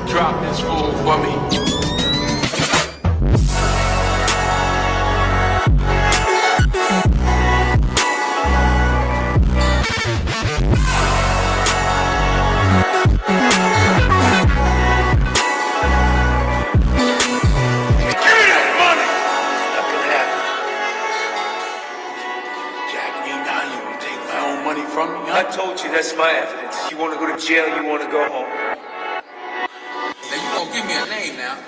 Drop this fool for me. I told you that's my evidence. You want to go to jail, you want to go home. Now you gonna give me a name now.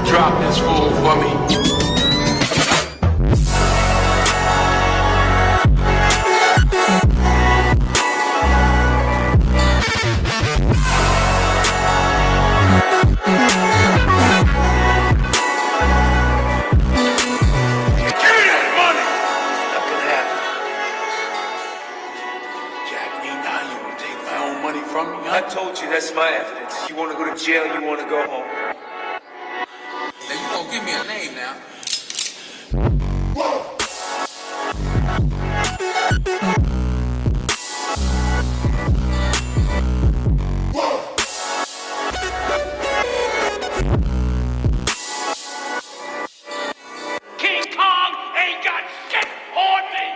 Drop this fool for me. I told you that's my evidence. You want to go to jail, you want to go home. Now you gonna give me a name now. King Kong ain't got shit on me!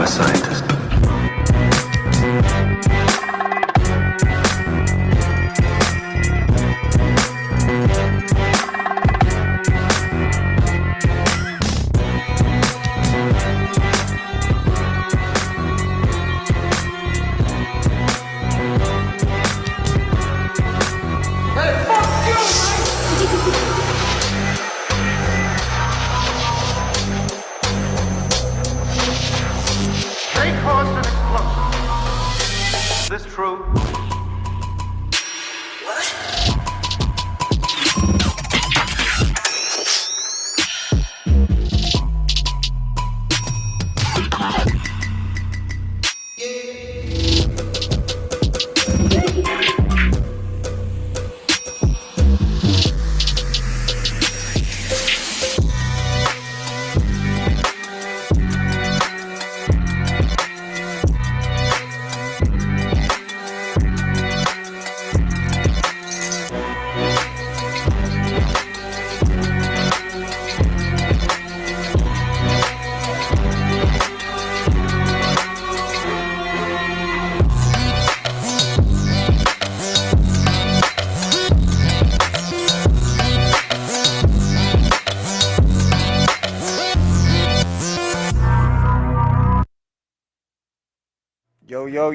a scientist. They caused an explosion. Is this true?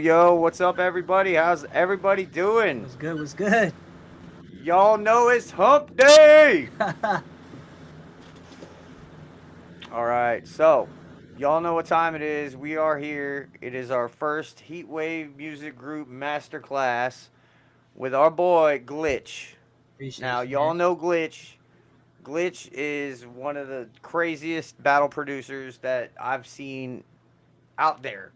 Yo, what's up, everybody? How's everybody doing? What's good? What's good? Y'all know it's hump day! All right, so y'all know what time it is. We are here. It is our first Heatwav music group masterclass with our boy Glitxh. Appreciate Now, you, y'all man. know Glitxh. Glitxh is one of the craziest battle producers that I've seen out there.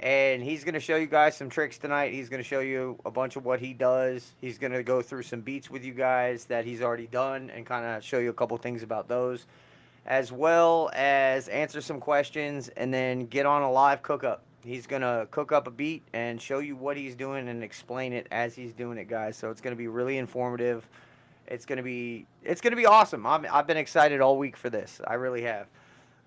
And he's going to show you guys some tricks tonight. He's going to show you a bunch of what he does. He's going to go through some beats with you guys that he's already done and kind of show you a couple things about those, as well as answer some questions and then get on a live cook up. He's going to cook up a beat and show you what he's doing and explain it as he's doing it, guys. So it's going to be really informative. It's going to be awesome. I've been excited all week for this. I really have.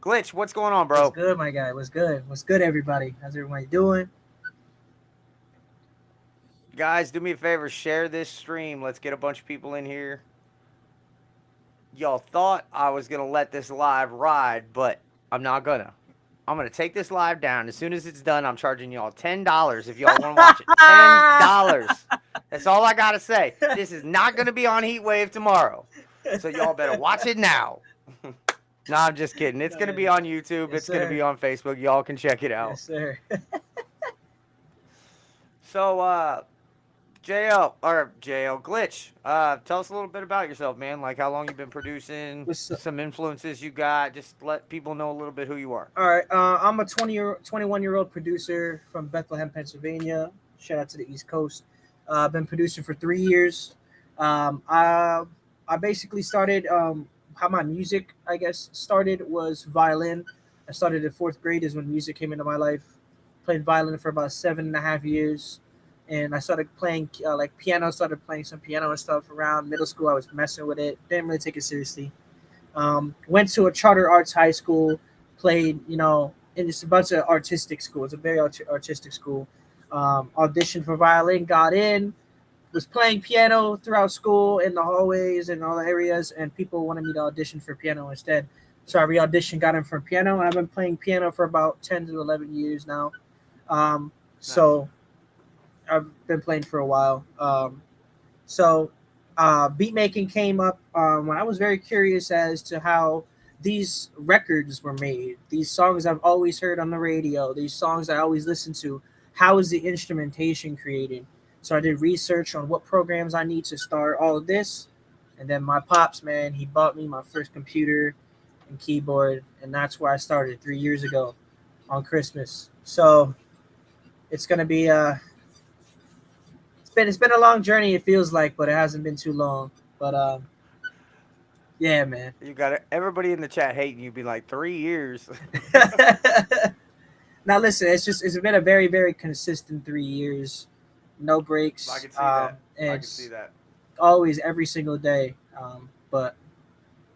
Glitxh, what's going on, bro? What's good, my guy? What's good? What's good, everybody? How's everybody doing? Guys, do me a favor, share this stream. Let's get a bunch of people in here. Y'all thought I was going to let this live ride, but I'm not going to. I'm going to take this live down. As soon as it's done, I'm charging y'all $10 if y'all want to watch it. $10. That's all I got to say. This is not going to be on Heatwav tomorrow. So y'all better watch it now. No, I'm just kidding. It's going to be on YouTube. Yes, it's going to sir. be on Facebook. Y'all can check it out. Yes, sir. So, Glitxh, tell us a little bit about yourself, man. Like how long you've been producing, some influences you got. Just let people know a little bit who you are. All right. I'm a 21-year-old producer from Bethlehem, Pennsylvania. Shout out to the East Coast. I've been producing for 3 years. I basically started how my music, I guess, started was violin. I started in 4th grade is when music came into my life. Played violin for about 7.5 years. And I started playing like piano, started playing some piano and stuff around middle school. I was messing with it. Didn't really take it seriously. Went to a charter arts high school, played, in just a bunch of artistic schools. It's a very artistic school. Auditioned for violin, got in, was playing piano throughout school in the hallways and all the areas, and people wanted me to audition for piano instead. So I re-auditioned, got in for piano, and I've been playing piano for about 10 to 11 years now. So I've been playing for a while. Beat making came up when I was very curious as to how these records were made. These songs I've always heard on the radio, these songs I always listen to. How is the instrumentation created? So I did research on what programs I need to start all of this. And then my pops, man, he bought me my first computer and keyboard. And that's where I started 3 years ago on Christmas. So it's going to be it's been a long journey, it feels like, but it hasn't been too long. But yeah, man. You got everybody in the chat hating you. Be like 3 years. Now listen, it's been a very, very consistent 3 years, no breaks. I can see that. And I can see that. always, every single day. But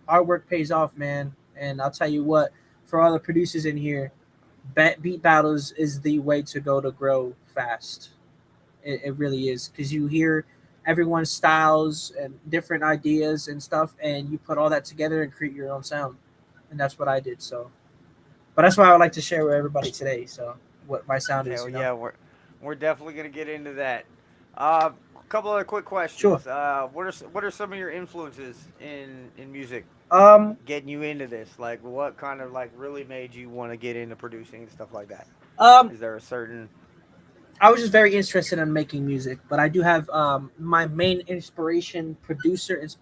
hard work pays off, man. And I'll tell you what, for all the producers in here, beat battles is the way to go to grow fast. It really is, because you hear everyone's styles and different ideas and stuff, and you put all that together and create your own sound. And that's what I did. So, but that's why I would like to share with everybody today. So, what my sound is, Hell you know. yeah, we're definitely gonna get into that. A couple other quick Sure. questions. What are some of your influences in music Um, getting you into this? Like, what kind of like really made you want to get into producing and stuff like that? um, Is there a certain? I was just very interested in making music, but I do have my main inspirational producer is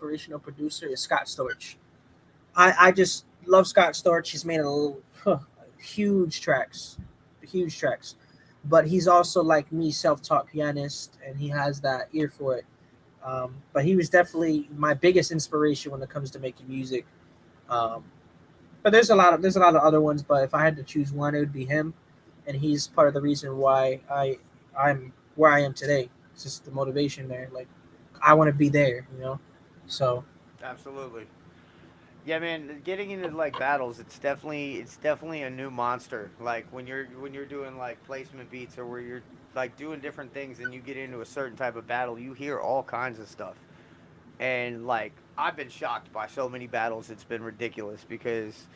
Scott Storch. I just love Scott Storch. He's made a little huge tracks, huge tracks. But he's also like me, self-taught pianist, and he has that ear for it. But he was definitely my biggest inspiration when it comes to making music. Um, but there's a lot of other ones. But if I had to choose one, it would be him, and he's part of the reason why I'm where I am today. It's just the motivation there. Like I want to be there, you know. So Absolutely. Yeah, man. Getting into like battles, it's definitely a new monster. Like when you're doing like placement beats or where you're like doing different things and you get into a certain type of battle, you hear all kinds of stuff. And like I've been shocked by so many battles, it's been ridiculous because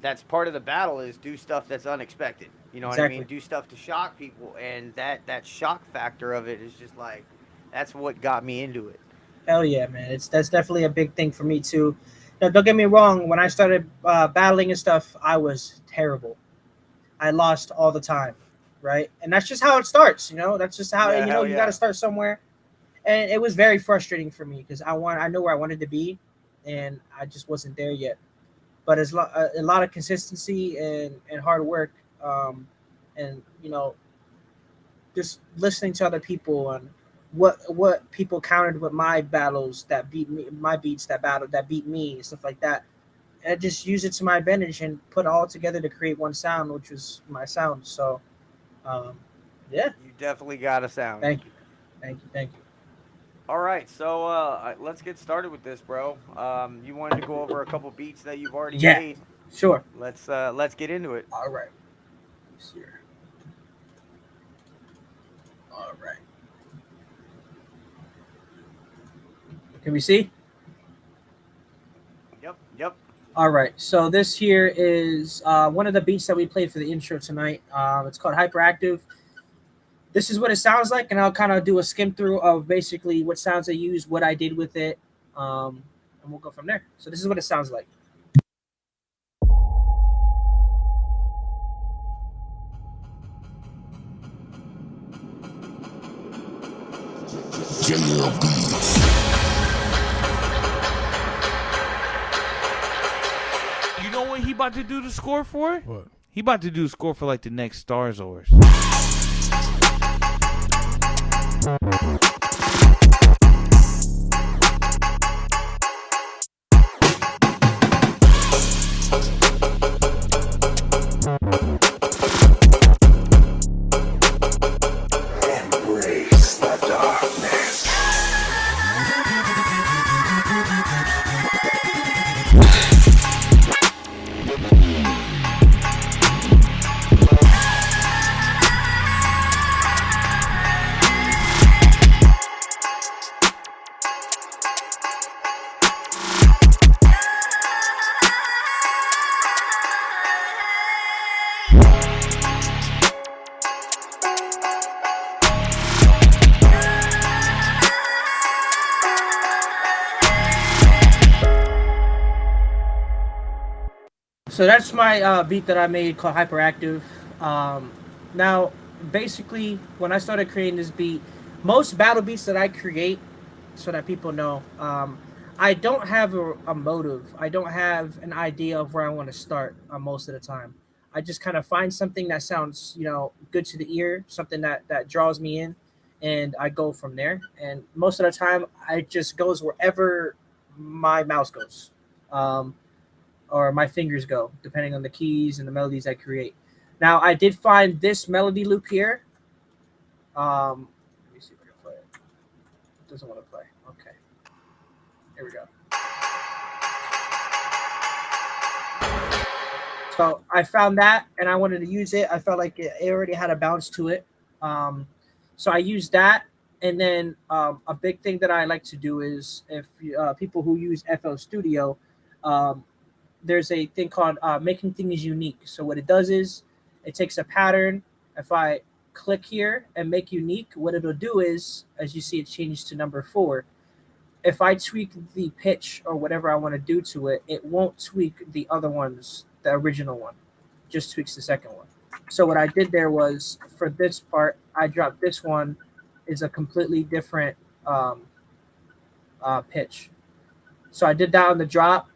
that's part of the battle is do stuff that's unexpected. You know what I mean? exactly. Do stuff to shock people, and that shock factor of it is just like that's what got me into it. Hell yeah, man! That's definitely a big thing for me too. Now, don't get me wrong. When I started battling and stuff, I was terrible. I lost all the time, right? And that's just how it starts. You know, that's just how Yeah, hell you got to yeah. start somewhere. And it was very frustrating for me because I know where I wanted to be, and I just wasn't there yet. But it's a lot of consistency and hard work, and just listening to other people and what people countered with my battles that beat me, my beats that beat me and stuff like that. And I just use it to my advantage and put it all together to create one sound, which was my sound. So, um, yeah, You definitely got a sound. thank you, thank you. All right, so let's get started with this, bro. You wanted to go over a couple beats that you've already Yeah, made. sure. Let's get into it. All right. Let's see here. All right. Can we see? Yep, yep. All right. So this here is one of the beats that we played for the intro tonight. It's called Hyperactive. This is what it sounds like, and I'll kind of do a skim through of basically what sounds I use, what I did with it, and we'll go from there. So this is what it sounds like. You know what he about to do the score for? What? He about to do the score for like the next Star Wars. Embrace the darkness. So that's my beat that I made called Hyperactive. Now, basically, when I started creating this beat, most battle beats that I create, so that people know, I don't have a motive. I don't have an idea of where I want to start most of the time. I just kind of find something that sounds, good to the ear, something that draws me in, and I go from there. And most of the time, I just goes wherever my mouse goes. Um, or my fingers go, depending on the keys and the melodies I create. Now, I did find this melody loop here. Let me see if I can play it. It doesn't want to play. Okay. Here we go. So I found that and I wanted to use it. I felt like it already had a bounce to it. Um, so I used that. And then a big thing that I like to do is if people who use FL Studio, um, there's a thing called making things unique. So what it does is it takes a pattern. If I click here and make unique, what it'll do is, as you see, it changed to number 4. If I tweak the pitch or whatever I want to do to it, it won't tweak the other ones, the original one, just tweaks the second one. So what I did there was for this part, I dropped this one is a completely different pitch. So I did that on the drop,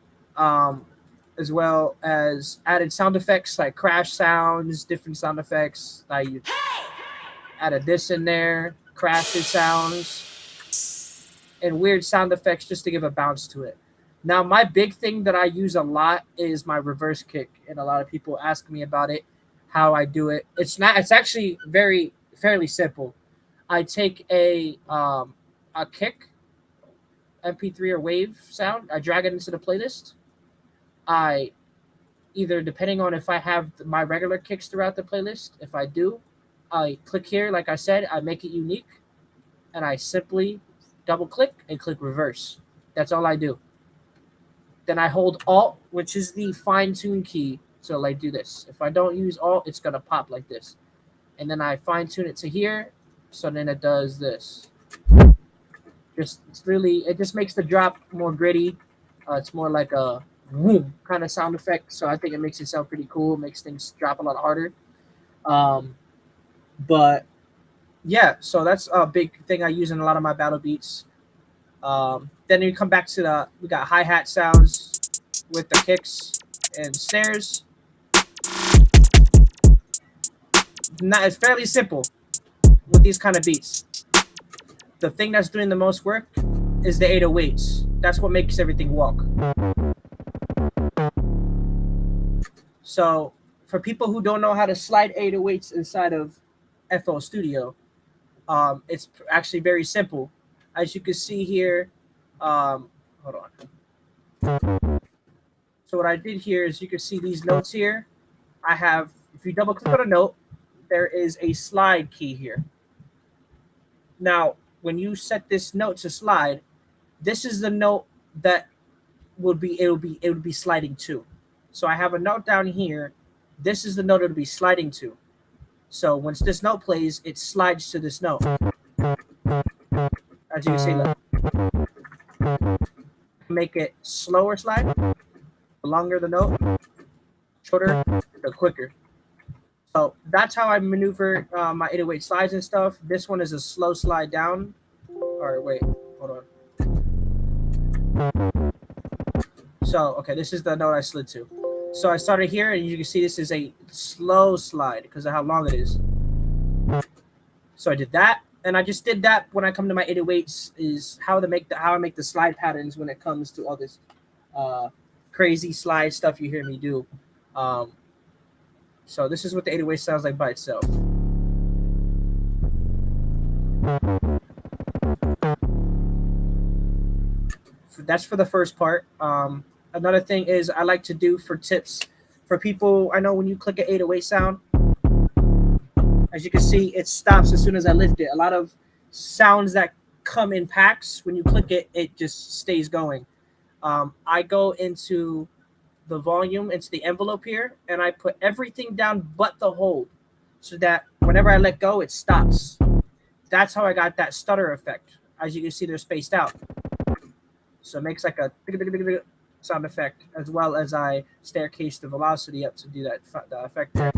as well as added sound effects like crash sounds, different sound effects. I added this in there, crashes sounds, and weird sound effects just to give a bounce to it. Now, my big thing that I use a lot is my reverse kick, and a lot of people ask me about it, how I do it. It's actually fairly simple. I take a kick, MP3 or wave sound, I drag it into the playlist. I either, depending on if I have my regular kicks throughout the playlist, if I do, I click here, like I said, I make it unique, and I simply double click and click reverse. That's all I do. Then I hold Alt, which is the fine tune key. So like do this. If I don't use Alt, it's gonna pop like this. And then I fine tune it to here. So then it does this. It just makes the drop more gritty. It's more like a boom kind of sound effect. So I think it makes it sound pretty cool. It makes things drop a lot harder. But yeah, so that's a big thing I use in a lot of my battle beats. Then you come back to we got hi-hat sounds with the kicks and snares. It's fairly simple with these kind of beats. The thing that's doing the most work is the 808s. That's what makes everything walk. So for people who don't know how to slide 808s inside of FL Studio, it's actually very simple. As you can see here, hold on. So what I did here is you can see these notes here. I have, if you double click on a note, there is a slide key here. Now, when you set this note to slide, this is the note that would be sliding to. So I have a note down here. This is the note it'll be sliding to. So once this note plays, it slides to this note. As you can see, look. Make it slower slide. The longer the note, shorter, the quicker. So that's how I maneuver my 808 slides and stuff. This one is a slow slide down. Or wait, hold on. So, okay, this is the note I slid to. So I started here, and you can see this is a slow slide because of how long it is. So I did that, and I just did that when I come to my 808s is how I make the slide patterns when it comes to all this crazy slide stuff you hear me do. So this is what the 808 sounds like by itself. That's for the first part. Another thing is I like to do for tips for people. I know when you click an 808 sound, as you can see, it stops as soon as I lift it. A lot of sounds that come in packs, when you click it, it just stays going. I go into the volume, into the envelope here, and I put everything down but the hold so that whenever I let go, it stops. That's how I got that stutter effect. As you can see, they're spaced out. So it makes like a sound effect, as well as I staircase the velocity up to do that the effect there.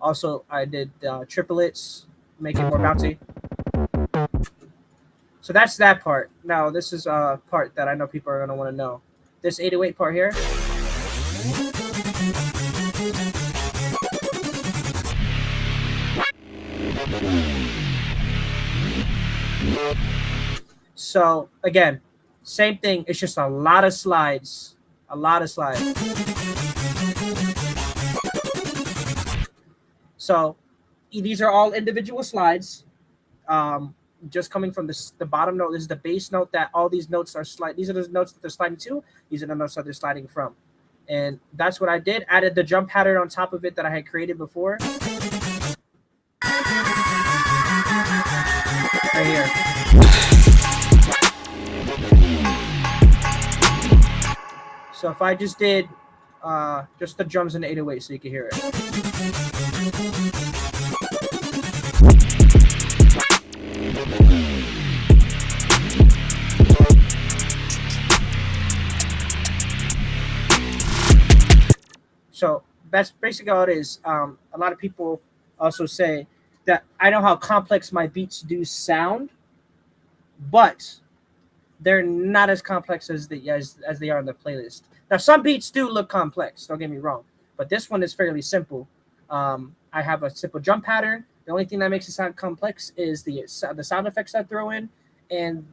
Also, I did triplets, make it more bouncy. So that's that part. Now, this is a part that I know people are going to want to know. This 808 part here. So, again, same thing. It's just a lot of slides. A lot of slides. So, these are all individual slides. just coming from the bottom note. This is the bass note that all these notes are slide. These are the notes that they're sliding to. These are the notes that they're sliding from. And that's what I did. Added the drum pattern on top of it that I had created before. Right here. So if I just did just the drums and the 808 so you can hear it. So that's basically all it is. A lot of people also say that I know how complex my beats do sound, but they're not as complex as they are in the playlist. Now, some beats do look complex, don't get me wrong, but this one is fairly simple. I have a simple drum pattern. The only thing that makes it sound complex is the sound effects I throw in and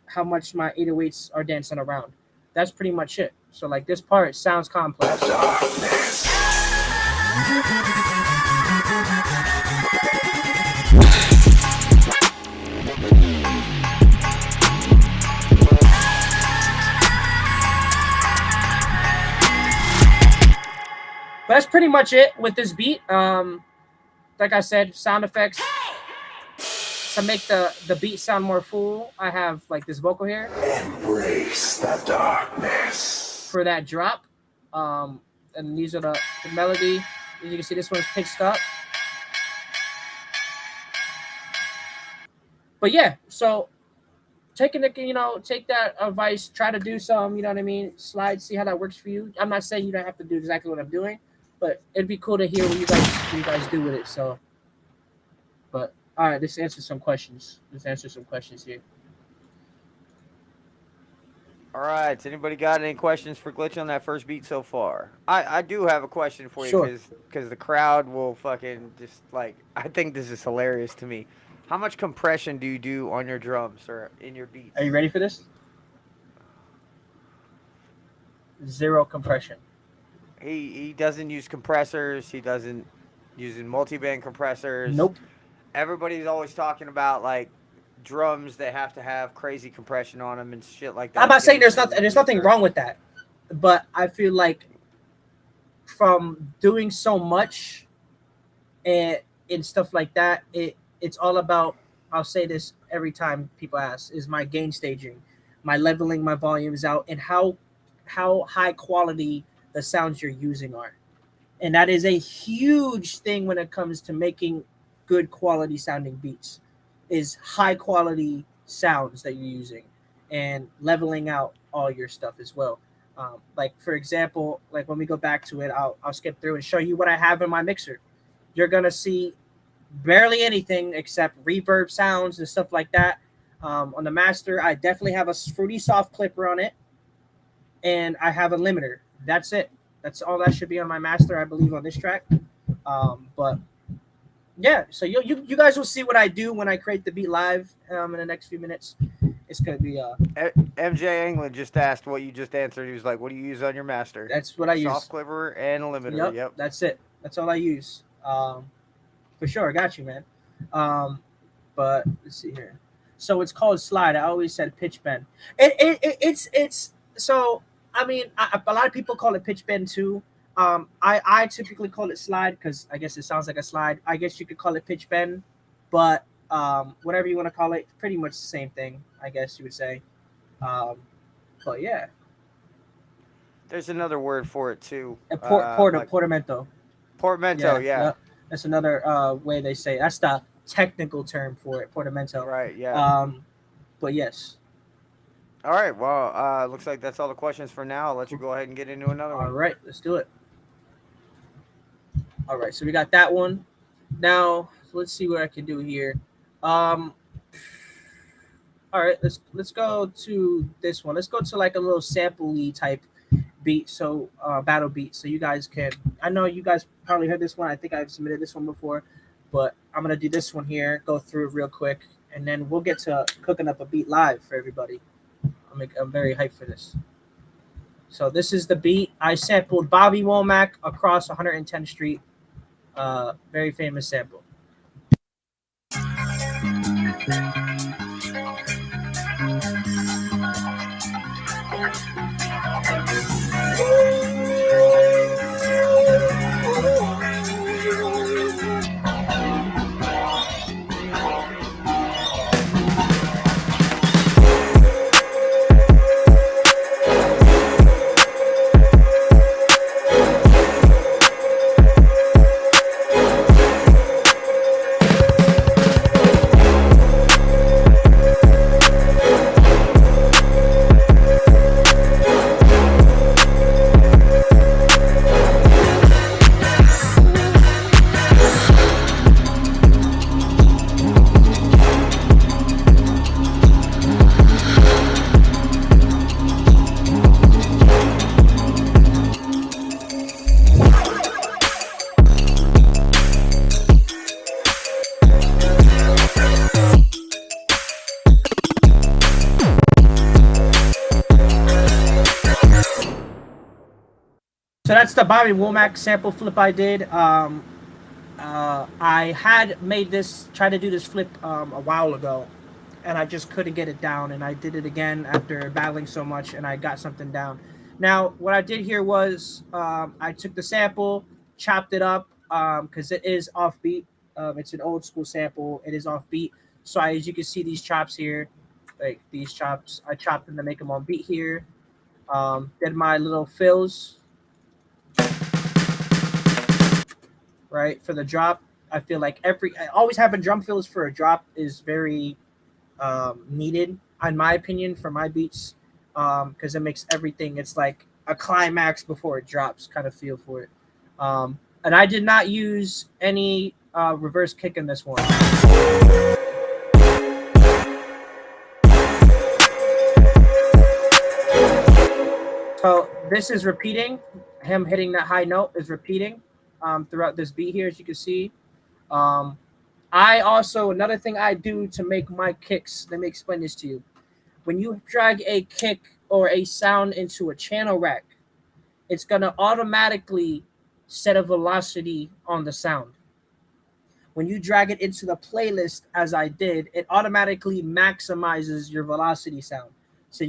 how much my 808s are dancing around. That's pretty much it. So like this part sounds complex. But that's pretty much it with this beat. Like I said, sound effects to make the beat sound more full. I have like this vocal here. Embrace the darkness. For that drop. And these are the melody. As you can see, this one's pitched up. But yeah, so take that advice, try to do some, you know what I mean? Slide, see how that works for you. I'm not saying you don't have to do exactly what I'm doing, but it'd be cool to hear what you guys do with it. So, but all right, let's answer some questions. Here. All right. Anybody got any questions for Glitch on that first beat so far? I do have a question for you Sure. because the crowd will fucking just like, I think this is hilarious to me. How much compression do you do on your drums or in your beats? Are you ready for this? 0 compression. He doesn't use compressors. He doesn't use multi-band compressors. Nope. Everybody's always talking about like drums that have to have crazy compression on them and shit like that. I'm not saying there's nothing wrong with that, but I feel like from doing so much and stuff like that, it's all about, I'll say this every time people ask, is my gain staging, my leveling my volumes out, and how high quality the sounds you're using are. And that is a huge thing when it comes to making good quality sounding beats, is high quality sounds that you're using and leveling out all your stuff as well. Like for example, like when we go back to it, I'll skip through and show you what I have in my mixer. You're gonna see barely anything except reverb sounds and stuff like that. On the master, I definitely have a Fruity Soft clipper on it, and I have a limiter. That's it. That's all that should be on my master, I believe, on this track. But yeah, so you guys will see what I do when I create the beat live in the next few minutes. It's gonna be MJ England just asked what you just answered. He was like, "What do you use on your master?" That's what I use. Soft clipper and a limiter. Yep. That's it. That's all I use. For sure, I got you, man. But let's see here. So it's called slide. I always said pitch bend. It's so. I mean, a lot of people call it pitch bend too. I typically call it slide because I guess it sounds like a slide. I guess you could call it pitch bend, but whatever you want to call it, pretty much the same thing, I guess you would say. But yeah. There's another word for it too. Portamento. Portamento, yeah. That's another way they say it. That's the technical term for it, portamento. Right, yeah. But yes. All right, well, looks like that's all the questions for now. I'll let you go ahead and get into another one. All right, let's do it. All right, so we got that one. Now, let's see what I can do here. All right, let's go to this one. Let's go to like a little sample-y type beat, so battle beat, so you guys can. I know you guys probably heard this one. I think I've submitted this one before, but I'm gonna do this one here. Go through real quick, and then we'll get to cooking up a beat live for everybody. I'm very hyped for this. So this is the beat. I sampled Bobby Womack Across 110th Street. Very famous sample. So that's the Bobby Womack sample flip I did. I had made this, tried to do this flip a while ago, and I just couldn't get it down. And I did it again after battling so much, and I got something down. Now, what I did here was I took the sample, chopped it up because it is offbeat. It's an old school sample. It is offbeat. So as you can see, these chops here, like these chops, I chopped them to make them on beat here. Did my little fills. Right, for the drop, I feel like always having drum fills for a drop is very needed, in my opinion, for my beats, because it makes everything, it's like a climax before it drops kind of feel for it. And I did not use any reverse kick in this one. So this is repeating. Him hitting that high note is repeating throughout this beat here, as you can see. I also, another thing I do to make my kicks, let me explain this to you. When you drag a kick or a sound into a channel rack, it's going to automatically set a velocity on the sound. When you drag it into the playlist, as I did, it automatically maximizes your velocity sound. So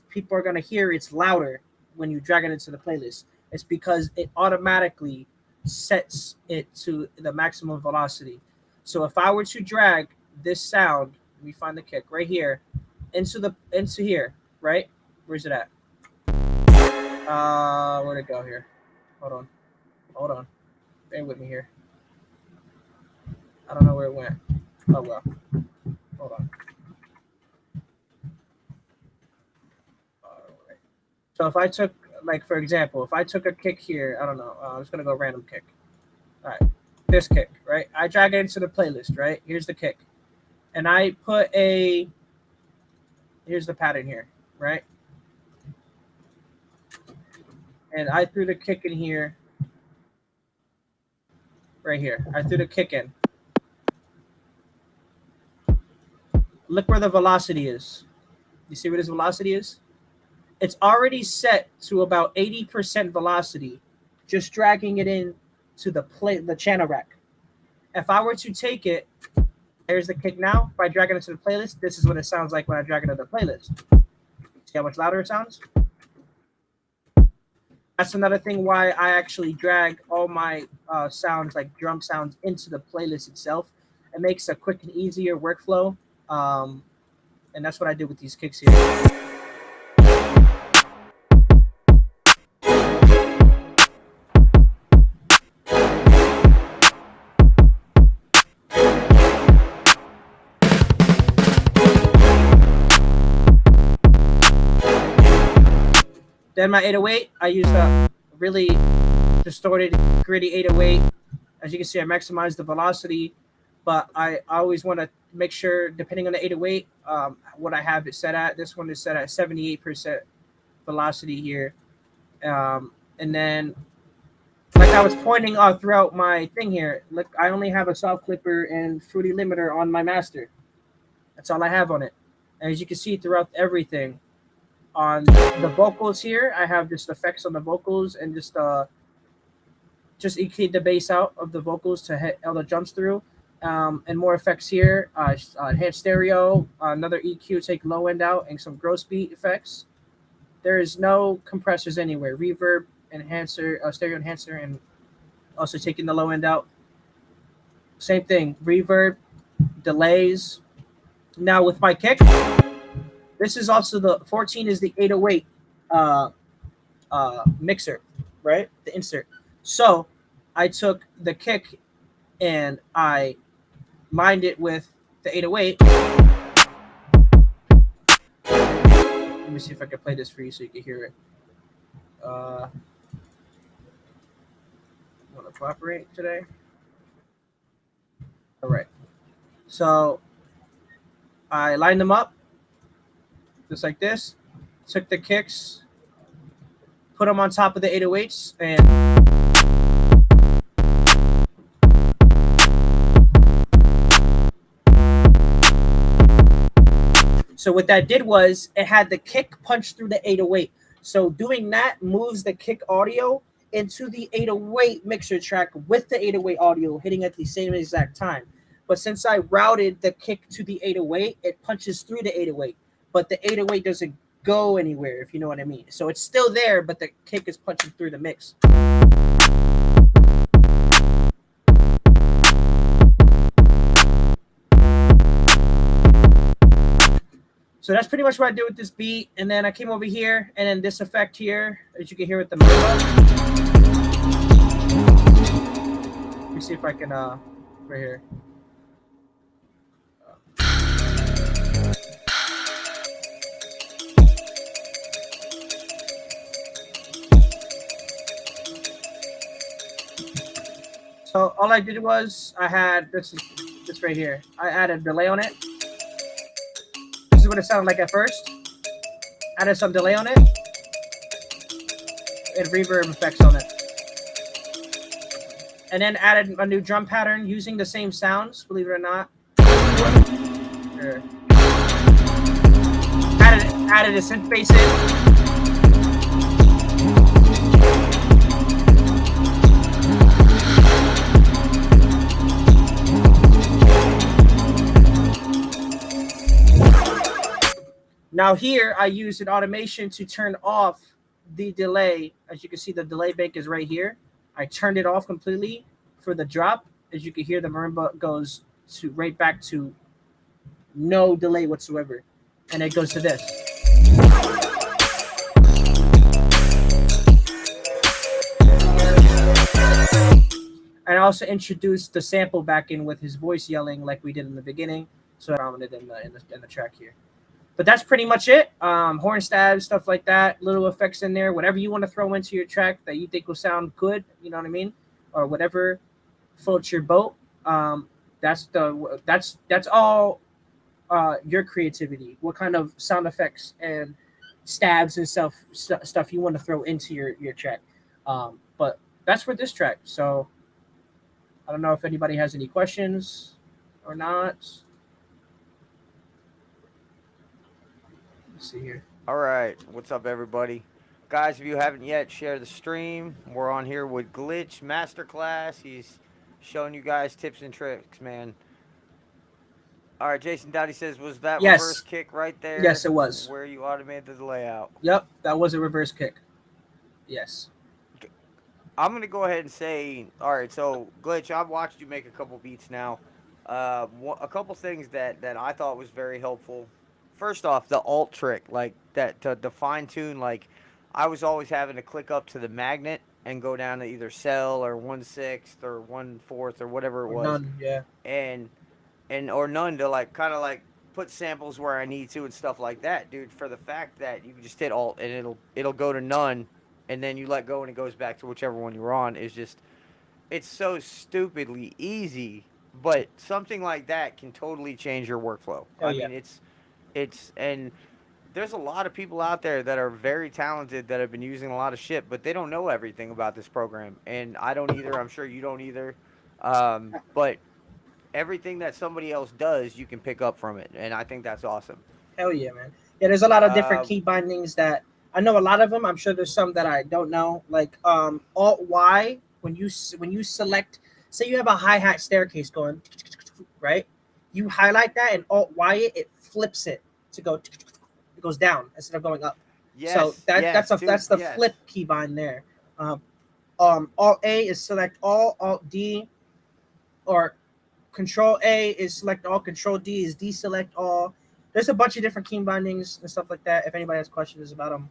people are going to hear it's louder when you drag it into the playlist. It's because it automatically sets it to the maximum velocity. So if I were to drag this sound, let me find the kick right here, into here, right? Where's it at? Where'd it go here? Hold on. Bear with me here. I don't know where it went. Oh well. Hold on. All right. So if I took, like, for example, if I took a kick here, I don't know. I'm just gonna go random kick. All right, this kick, right? I drag it into the playlist, right? Here's the kick, and I put here's the pattern here, right? And I threw the kick in here, right here. I threw the kick in. Look where the velocity is. You see where this velocity is? It's already set to about 80% velocity, just dragging it in to the channel rack. If I were to take it, there's the kick now. If I drag it into the playlist, this is what it sounds like when I drag it into the playlist. See how much louder it sounds? That's another thing why I actually drag all my sounds, like drum sounds, into the playlist itself. It makes a quick and easier workflow. And that's what I did with these kicks here. Then my 808, I used a really distorted, gritty 808. As you can see, I maximized the velocity, but I always want to make sure, depending on the 808, what I have it set at. This one is set at 78% velocity here. And then, like I was pointing out throughout my thing here, look, I only have a soft clipper and fruity limiter on my master. That's all I have on it. And as you can see throughout everything, on the vocals here, I have just effects on the vocals and just EQ'd the bass out of the vocals to hit all the jumps through. And more effects here, enhanced stereo, another EQ, take low end out, and some gross beat effects. There is no compressors anywhere. Reverb, enhancer, stereo enhancer, and also taking the low end out. Same thing, reverb, delays. Now with my kick, this is also the 14 is the 808 mixer, right? The insert. So I took the kick and I lined it with the 808. Let me see if I can play this for you so you can hear it. Want to cooperate today? All right. So I lined them up just like this. Took the kicks, put them on top of the 808s, and so what that did was it had the kick punch through the 808. So doing that moves the kick audio into the 808 mixer track with the 808 audio hitting at the same exact time. But since I routed the kick to the 808, it punches through the 808, but the 808 doesn't go anywhere, if you know what I mean. So it's still there, but the kick is punching through the mix. So that's pretty much what I did with this beat. And then I came over here, and then this effect here, as you can hear with the marimba. Let me see if I can, right here. So all I did was I had this right here. I added delay on it. This is what it sounded like at first. Added some delay on it. And reverb effects on it. And then added a new drum pattern using the same sounds, believe it or not. Here. Added a synth bass in. Now here, I use an automation to turn off the delay. As you can see, the delay bank is right here. I turned it off completely for the drop. As you can hear, the marimba goes to right back to no delay whatsoever. And it goes to this. And I also introduced the sample back in with his voice yelling like we did in the beginning. So I prominent in the track here. But that's pretty much it. Horn stabs, stuff like that, little effects in there, whatever you want to throw into your track that you think will sound good, you know what I mean? Or whatever floats your boat. That's all your creativity. What kind of sound effects and stabs and stuff you want to throw into your track. But that's for this track. So I don't know if anybody has any questions or not. See here. All right, what's up, everybody? Guys, if you haven't yet, share the stream. We're on here with Glitxh Masterclass. He's showing you guys tips and tricks, man. All right, Jason Dowdy says, was that reverse kick right there? Yes, it was. Where you automated the layout? Yep, that was a reverse kick. Yes. I'm going to go ahead and say, all right, so Glitxh, I've watched you make a couple beats now. A couple things that I thought was very helpful. First off, the alt trick, like that, to fine tune, like I was always having to click up to the magnet and go down to either cell or 1/6 or 1/4 or whatever it was. None, yeah. And or none to like kind of like put samples where I need to and stuff like that, dude. For the fact that you can just hit alt and it'll go to none, and then you let go and it goes back to whichever one you're on. Is just, it's so stupidly easy, but something like that can totally change your workflow. Oh, I yeah. mean, and there's a lot of people out there that are very talented that have been using a lot of shit, but they don't know everything about this program. And I don't either. I'm sure you don't either. But everything that somebody else does, you can pick up from it. And I think that's awesome. Hell yeah, man. Yeah, there's a lot of different key bindings that I know a lot of them. I'm sure there's some that I don't know. Like Alt Y, when you select, say you have a hi-hat staircase going, right? You highlight that and Alt Y it flips it to go, it goes down instead of going up. Yes, so that's the yes. flip keybind there. Alt A is select all, Alt D, or Control A is select all, Control D is deselect all. There's a bunch of different key bindings and stuff like that. If anybody has questions about them,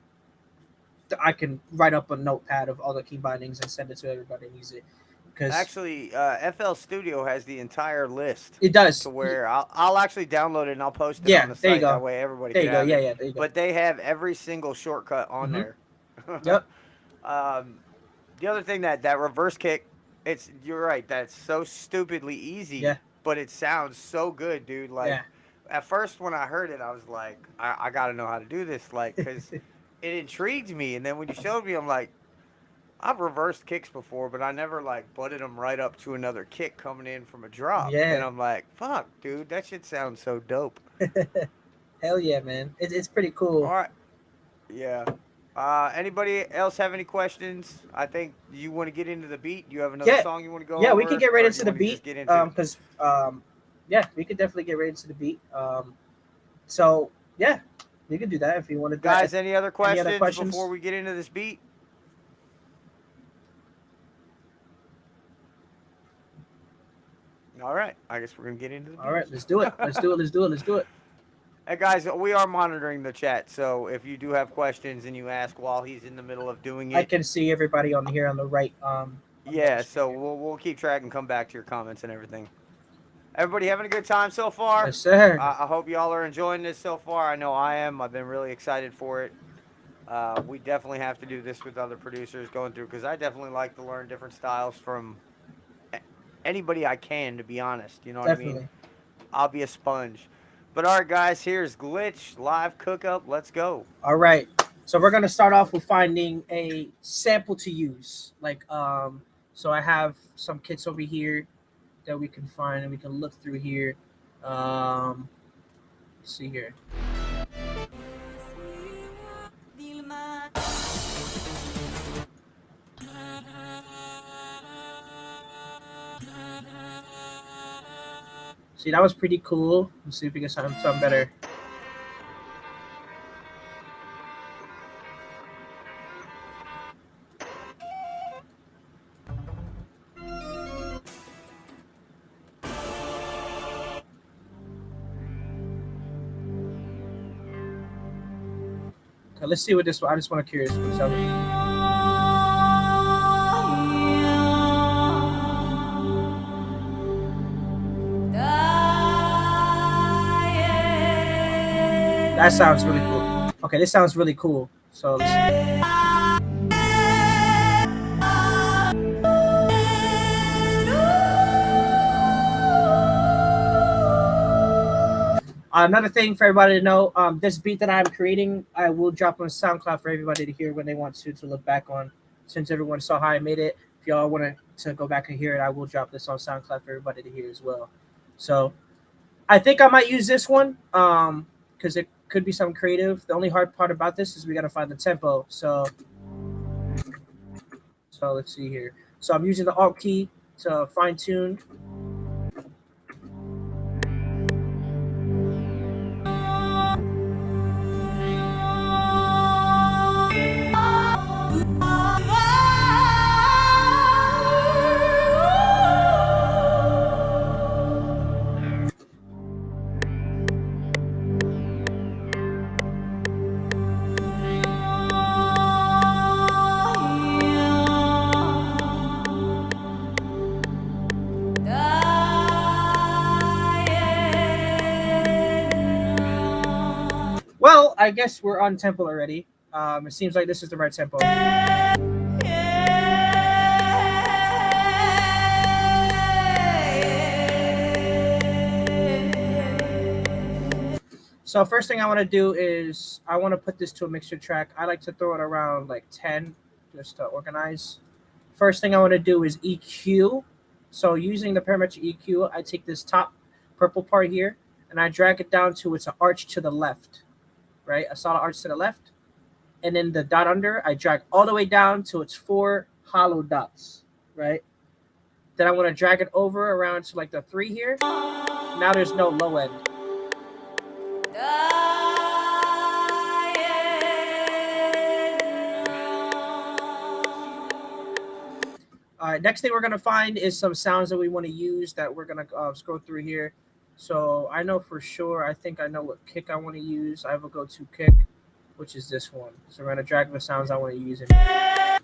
I can write up a notepad of all the key bindings and send it to everybody who needs it. Because actually, FL Studio has the entire list. It does. To where I'll actually download it and I'll post it on the site. That way everybody can have it. Yeah, there you go. But they have every single shortcut on there. Yep. The other thing that reverse kick, you're right. That's so stupidly easy. Yeah. But it sounds so good, dude. Like at first when I heard it, I was like, I got to know how to do this, like, because it intrigued me. And then when you showed me, I'm like, I've reversed kicks before, but I never like butted them right up to another kick coming in from a drop. Yeah. And I'm like, fuck, dude, that shit sounds so dope. Hell yeah, man. It's pretty cool. All right. Yeah. Anybody else have any questions? I think you want to get into the beat. Do you have another Yeah, song you want to go yeah, over? we can get right Or do into you the want to beat. just get into? Because yeah, we could definitely get right into the beat. So yeah, we could do that if you wanted that. Guys, any other Any other questions questions? before we get into this beat? All right, I guess we're gonna get into the beat. All right, let's do it. Let's do it. Let's do it. Let's do it. Hey guys, we are monitoring the chat, so if you do have questions and you ask while he's in the middle of doing it, I can see everybody on here on the right. yeah, so we'll keep track and come back to your comments and everything. Everybody having a good time so far? Yes, sir. I hope y'all are enjoying this so far. I know I am. I've been really excited for it. We definitely have to do this with other producers going through because I definitely like to learn different styles from anybody I can, to be honest. You know what I Definitely. mean? I'll be a sponge. But all right, guys, here's Glitch live cook up. Let's go. All right. So we're gonna start off with finding a sample to use. So I have some kits over here that we can find and we can look through here. Let's see here. See, that was pretty cool. Let's see if we can sound something better. Okay, let's see what this one. I just want to curious what it sounds like. That sounds really cool. Okay, this sounds really cool. So let's see. Another thing for everybody to know, this beat that I'm creating, I will drop on SoundCloud for everybody to hear when they want to look back on. Since everyone saw how I made it, if y'all want to go back and hear it, I will drop this on SoundCloud for everybody to hear as well. So I think I might use this one because it could be something creative. The only hard part about this is we got to find the tempo. So let's see here. So I'm using the Alt key to fine tune. Well, I guess we're on tempo already. It seems like this is the right tempo. So first thing I want to do is I want to put this to a mixture track. I like to throw it around like 10 just to organize. First thing I want to do is EQ. So using the parametric EQ, I take this top purple part here and I drag it down to it's an arch to the left, right? A solid arch to the left. And then the dot under, I drag all the way down to its 4 hollow dots, right? Then I want to drag it over around to like the 3 here. Now there's no low end. All right, next thing we're going to find is some sounds that we want to use that we're going to scroll through here. So I know for sure, I think I know what kick I want to use. I have a go-to kick, which is this one. So we're going to drag the sounds I want to use in here.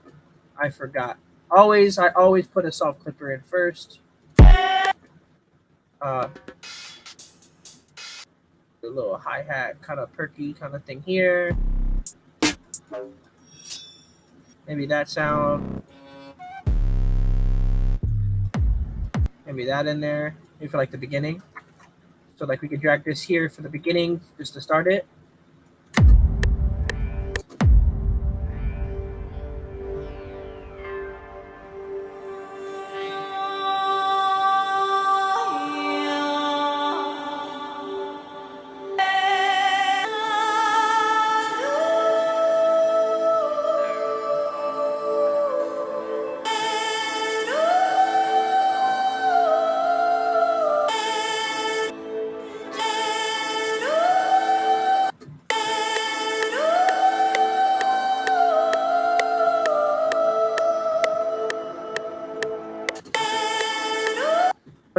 I forgot. I always put a soft clipper in first. A little hi-hat, kind of perky kind of thing here. Maybe that sound. Maybe that in there. Maybe for like the beginning. So like we could drag this here for the beginning just to start it.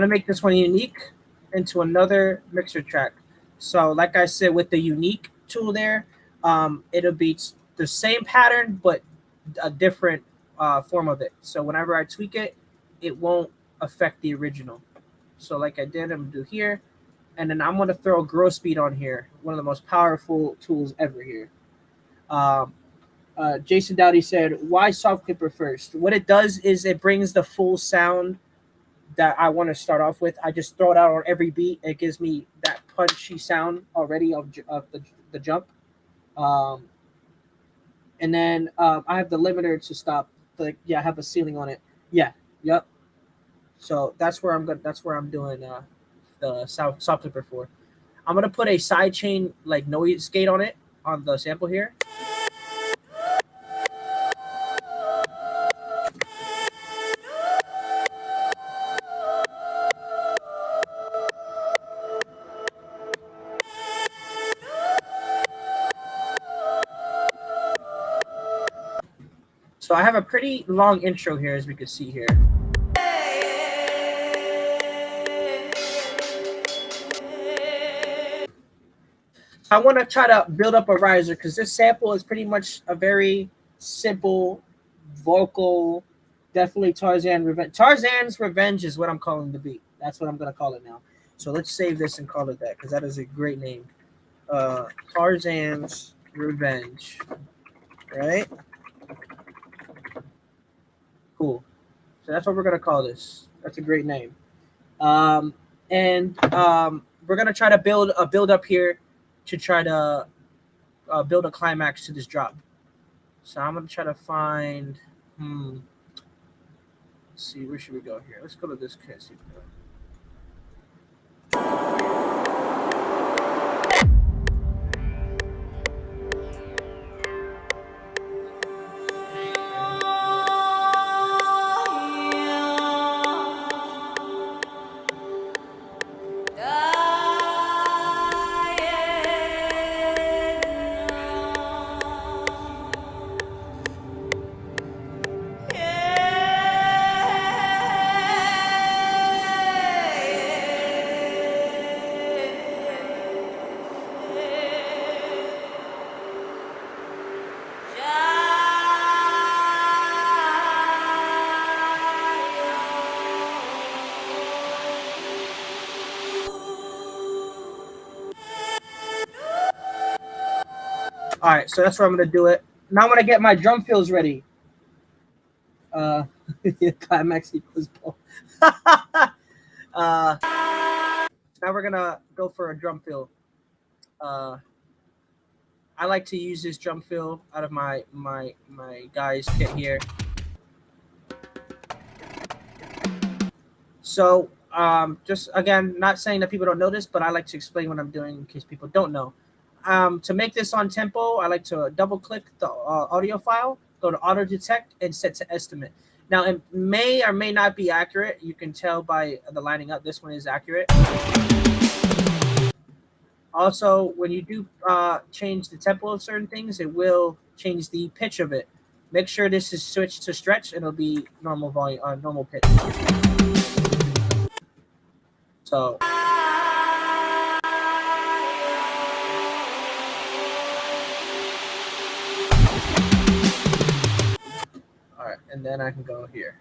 going to make this one unique into another mixer track. So like I said, with the unique tool there, it'll be the same pattern, but a different form of it. So whenever I tweak it, it won't affect the original. So like I did, I'm going to do here. And then I'm going to throw grow speed on here, one of the most powerful tools ever here. Jason Dowdy said, why soft clipper first? What it does is it brings the full sound that I want to start off with. I just throw it out on every beat. It gives me that punchy sound already of the jump. And then I have the limiter to stop. I have a ceiling on it. Yeah, yep. So that's where I'm doing the soft clipper for. I'm gonna put a sidechain like noise gate on it on the sample here. So I have a pretty long intro here, as we can see here. I want to try to build up a riser because this sample is pretty much a very simple vocal, definitely Tarzan Revenge. Tarzan's Revenge is what I'm calling the beat. That's what I'm going to call it now. So let's save this and call it that because that is a great name. Tarzan's Revenge. Right? Cool. So that's what we're going to call this. That's a great name. We're going to try to build a build up here to try to build a climax to this drop. So I'm going to try to find, let's see, where should we go here? Let's go to this case. All right, so that's where I'm going to do it. Now I'm going to get my drum fills ready. Climax equals ball. Now we're going to go for a drum fill. I like to use this drum fill out of my guy's kit here. So just again, not saying that people don't know this, but I like to explain what I'm doing in case people don't know. To make this on tempo, I like to double click the audio file, go to auto detect and set to estimate. Now it may or may not be accurate. You can tell by the lining up. This one is accurate. Also, when you do change the tempo of certain things, it will change the pitch of it. Make sure this is switched to stretch and it'll be normal volume, normal pitch. So. All right, and then I can go here.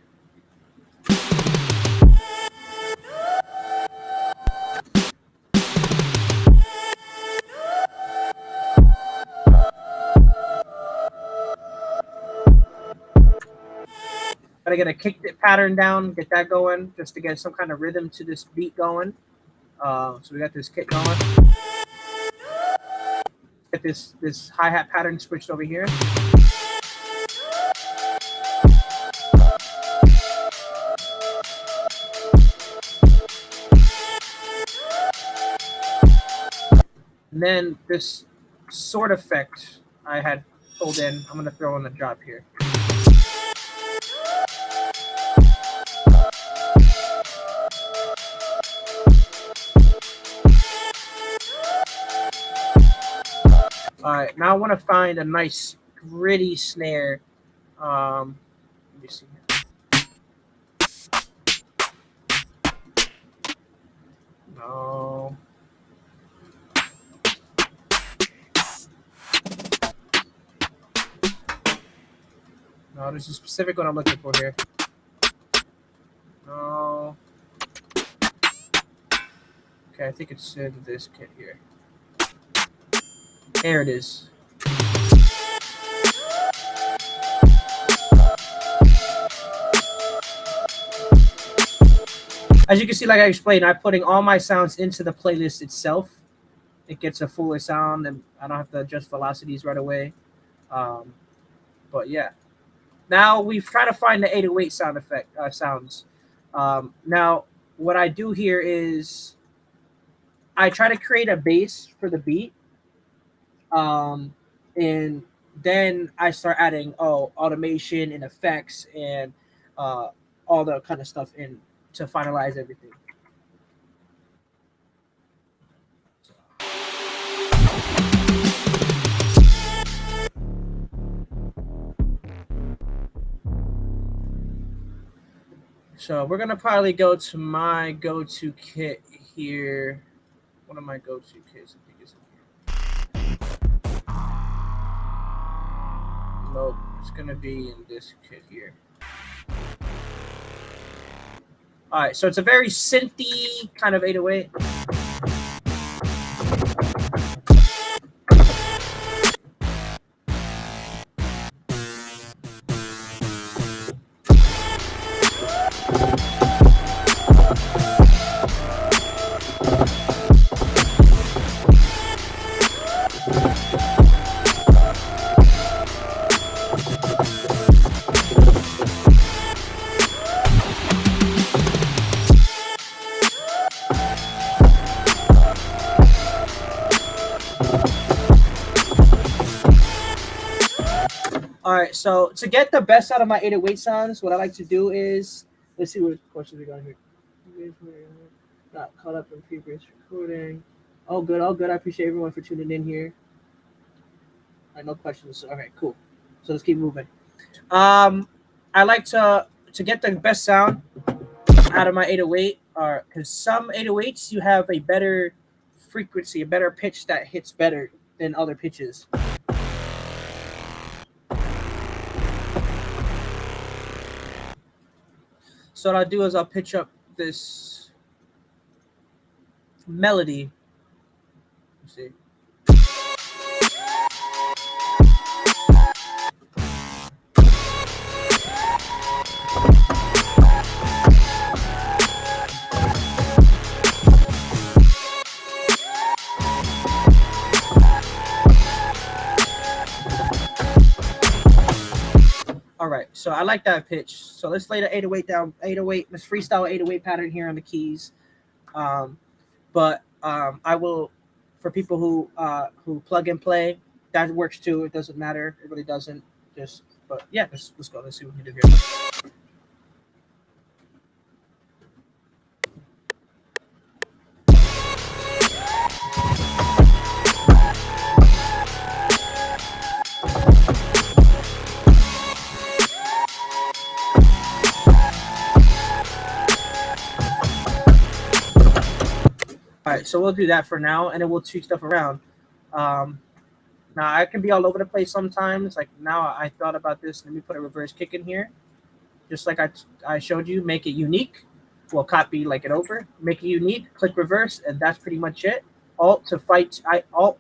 Gotta get a kick pattern down, get that going, just to get some kind of rhythm to this beat going. So we got this kick going. Get this hi-hat pattern switched over here. And then this sword effect I had pulled in, I'm gonna throw in the drop here. All right, now I want to find a nice gritty snare. Let me see here. No. No, there's a specific one I'm looking for here. No. Okay, I think it's in this kit here. Here it is. As you can see, like I explained, I'm putting all my sounds into the playlist itself. It gets a fuller sound, and I don't have to adjust velocities right away. But yeah. Now we've tried to find the 808 sound effect sounds. Now, what I do here is I try to create a bass for the beat. And then I start adding automation and effects and all the kind of stuff in to finalize everything. So we're gonna probably go to my go-to kit here. One of my go-to kits, I think, is in here. Nope, it's gonna be in this kit here. All right, so it's a very synthy kind of 808. All right, so to get the best out of my 808 sounds, what I like to do is, let's see what questions we got here. Not caught up in previous recording. All good, all good. I appreciate everyone for tuning in here. All right, no questions. All right, cool. So let's keep moving. I like to get the best sound out of my 808, because some 808s you have a better frequency, a better pitch that hits better than other pitches. So what I'll do is I'll pitch up this melody. Let's see. All right, so I like that pitch. So let's lay the 808 down. 808, let's freestyle 808 pattern here on the keys. But I will, for people who plug and play, that works too. It doesn't matter. It really doesn't. But yeah, let's go. Let's see what we can do here. All right, so we'll do that for now, and then we'll tweak stuff around. Now, I can be all over the place sometimes. Like now I thought about this. Let me put a reverse kick in here. Just like I showed you, make it unique. We'll copy like it over. Make it unique, click reverse, and that's pretty much it. Alt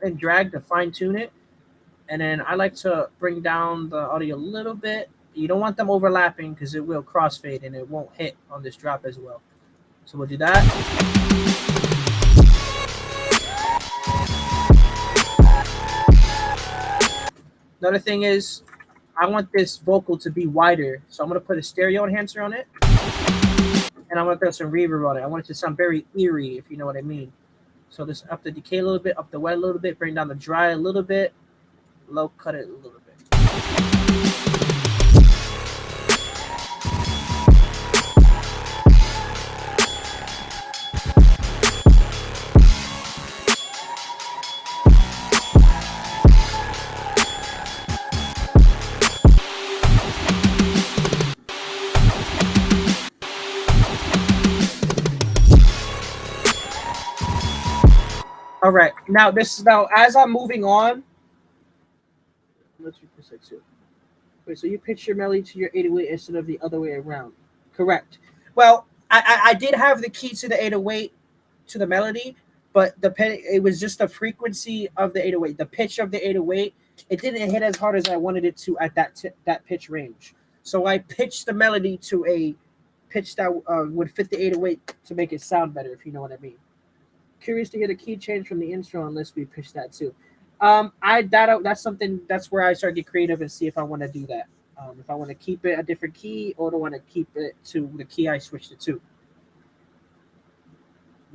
and drag to fine tune it. And then I like to bring down the audio a little bit. You don't want them overlapping because it will crossfade and it won't hit on this drop as well. So we'll do that. Another thing is, I want this vocal to be wider, so I'm going to put a stereo enhancer on it, and I'm going to throw some reverb on it. I want it to sound very eerie, if you know what I mean. So just up the decay a little bit, up the wet a little bit, bring down the dry a little bit, low cut it a little bit. All right. Now as I'm moving on, let's repeat that too. Wait, so you pitch your melody to your 808 instead of the other way around. Correct. Well, I did have the key to the 808 to the melody, but it was just the frequency of the 808, the pitch of the 808. It didn't hit as hard as I wanted it to at that pitch range. So I pitched the melody to a pitch that would fit the 808 to make it sound better, if you know what I mean. Curious to hear the key change from the intro unless we pitch that too. That's where I start to get creative and see if I want to do that. If I want to keep it a different key or do I want to keep it to the key I switched it to.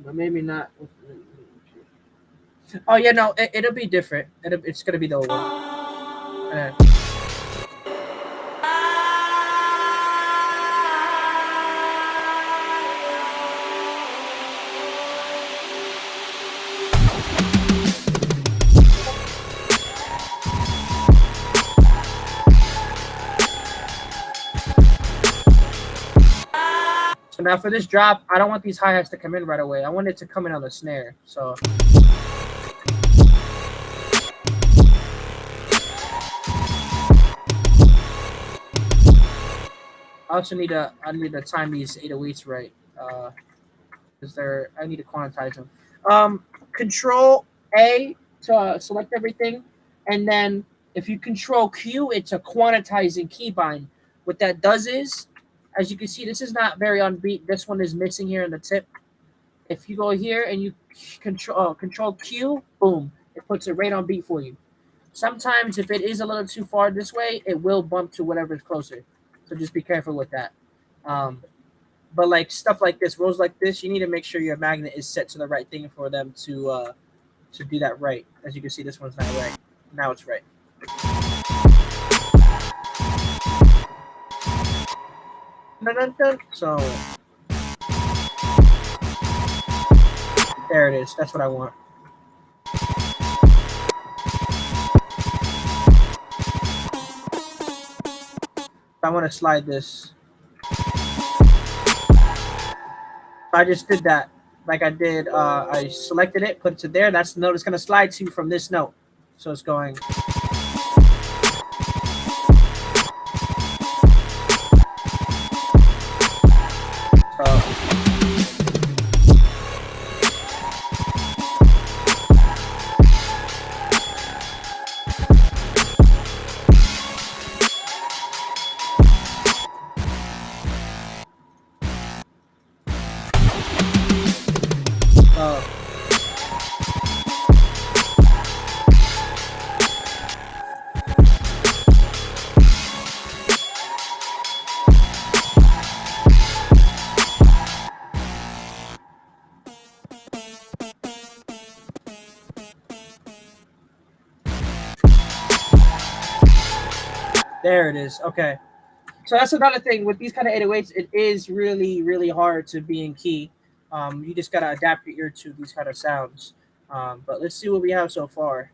But maybe not. Oh yeah, no, it'll be different. It's gonna be the old one. So now for this drop, I don't want these hi-hats to come in right away. I want it to come in on the snare. So I also need to time these 808s right. I need to quantize them. Control A to select everything, and then if you control Q, it's a quantizing keybind. What that does is, as you can see, this is not very on beat. This one is missing here in the tip. If you go here and you control Q, boom, it puts it right on beat for you. Sometimes if it is a little too far this way, it will bump to whatever's closer. So just be careful with that. But like stuff like this, rolls like this, you need to make sure your magnet is set to the right thing for them to do that right. As you can see, this one's not right. Now it's right. So there it is. That's what I want. I want to slide this. I just did that. Like I did, I selected it, put it to there. That's the note it's going to slide to from this note. So it's going. There it is. Okay. So that's another thing with these kind of 808s. It is really, really hard to be in key. You just got to adapt your ear to these kind of sounds. But let's see what we have so far.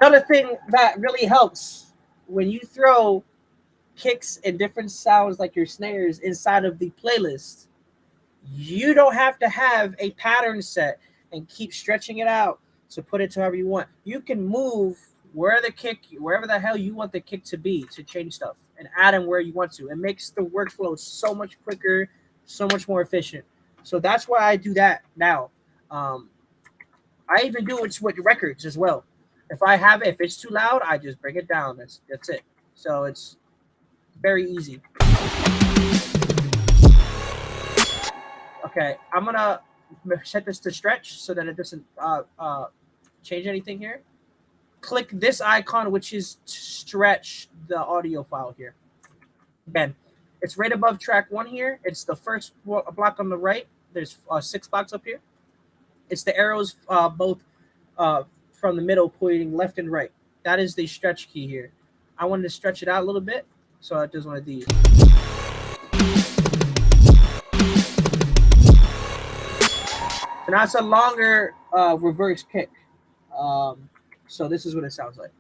Another thing that really helps when you throw kicks and different sounds like your snares inside of the playlist, you don't have to have a pattern set and keep stretching it out to put it to however you want. You can move wherever the hell you want the kick to be to change stuff and add them where you want to. It makes the workflow so much quicker, so much more efficient. So that's why I do that now. I even do it with records as well. If it's too loud, I just bring it down. That's it. So it's very easy. Okay, I'm gonna set this to stretch so that it doesn't change anything here. Click this icon, which is to stretch the audio file here. Again, it's right above track 1 here. It's the first block on the right. There's 6 blocks up here. It's the arrows both from the middle pointing left and right. That is the stretch key here. I wanted to stretch it out a little bit, so I does one of these. So now it's a longer reverse kick. So this is what it sounds like.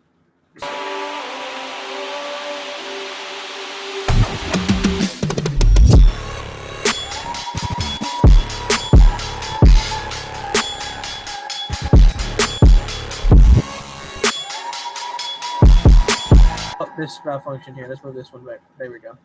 Oh, this function here. Let's move this one back. There we go.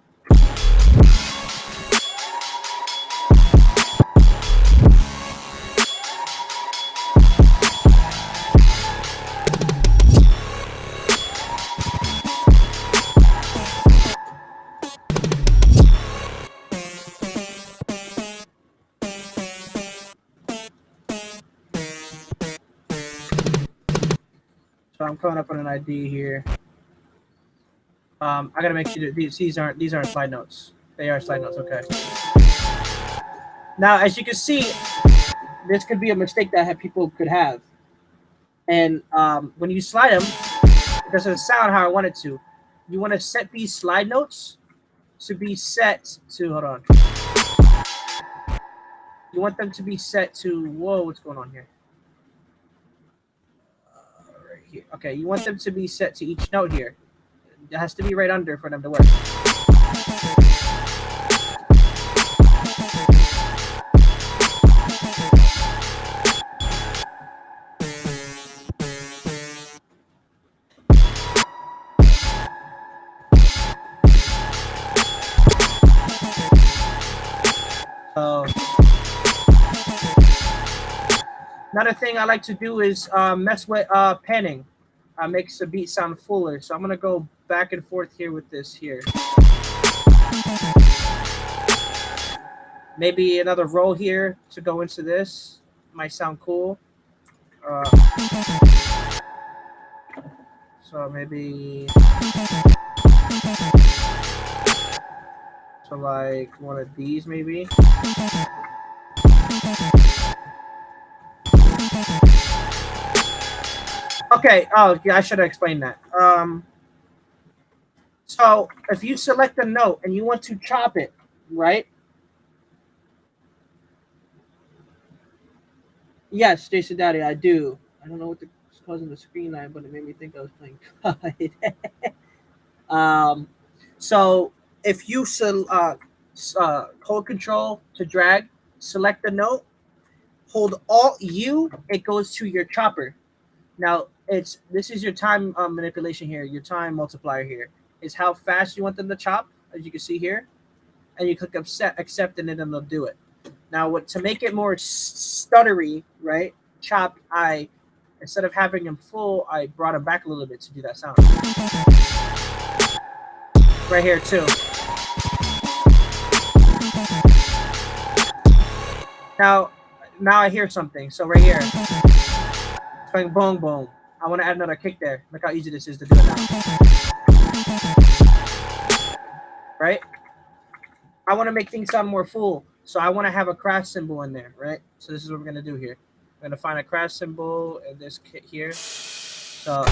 So I'm coming up on an ID here. I gotta make sure that these aren't slide notes. They are slide notes. Okay. Now, as you can see, this could be a mistake that people could have. And when you slide them, it doesn't sound how I want it to. You want to set these slide notes to be set to. Hold on. You want them to be set to. Whoa, what's going on here? Right here. Okay, you want them to be set to each note here. It has to be right under for them to work. Another thing I like to do is mess with panning. Makes the beat sound fuller. So I'm gonna go back and forth here with this here. Maybe another roll here to go into this. Might sound cool. So maybe like one of these maybe. Okay, oh yeah, I should have explained that. So if you select a note and you want to chop it, right? Yes, Jason Daddy, I do. I don't know what was causing the screen line, but it made me think I was playing COD. So if you hold control to drag, select the note, hold Alt U, it goes to your chopper. Now this is your time manipulation here, your time multiplier here. Is how fast you want them to chop, as you can see here, and you click accept and then they'll do it. Now, to make it more stuttery, right? Chop, instead of having them full, I brought them back a little bit to do that sound. Right here too. Now I hear something. So right here, it's going boom boom. I want to add another kick there. Look how easy this is to do it now. Right? I want to make things sound more full. So I want to have a crash symbol in there, right? So this is what we're going to do here. I'm going to find a crash symbol in this kit here. So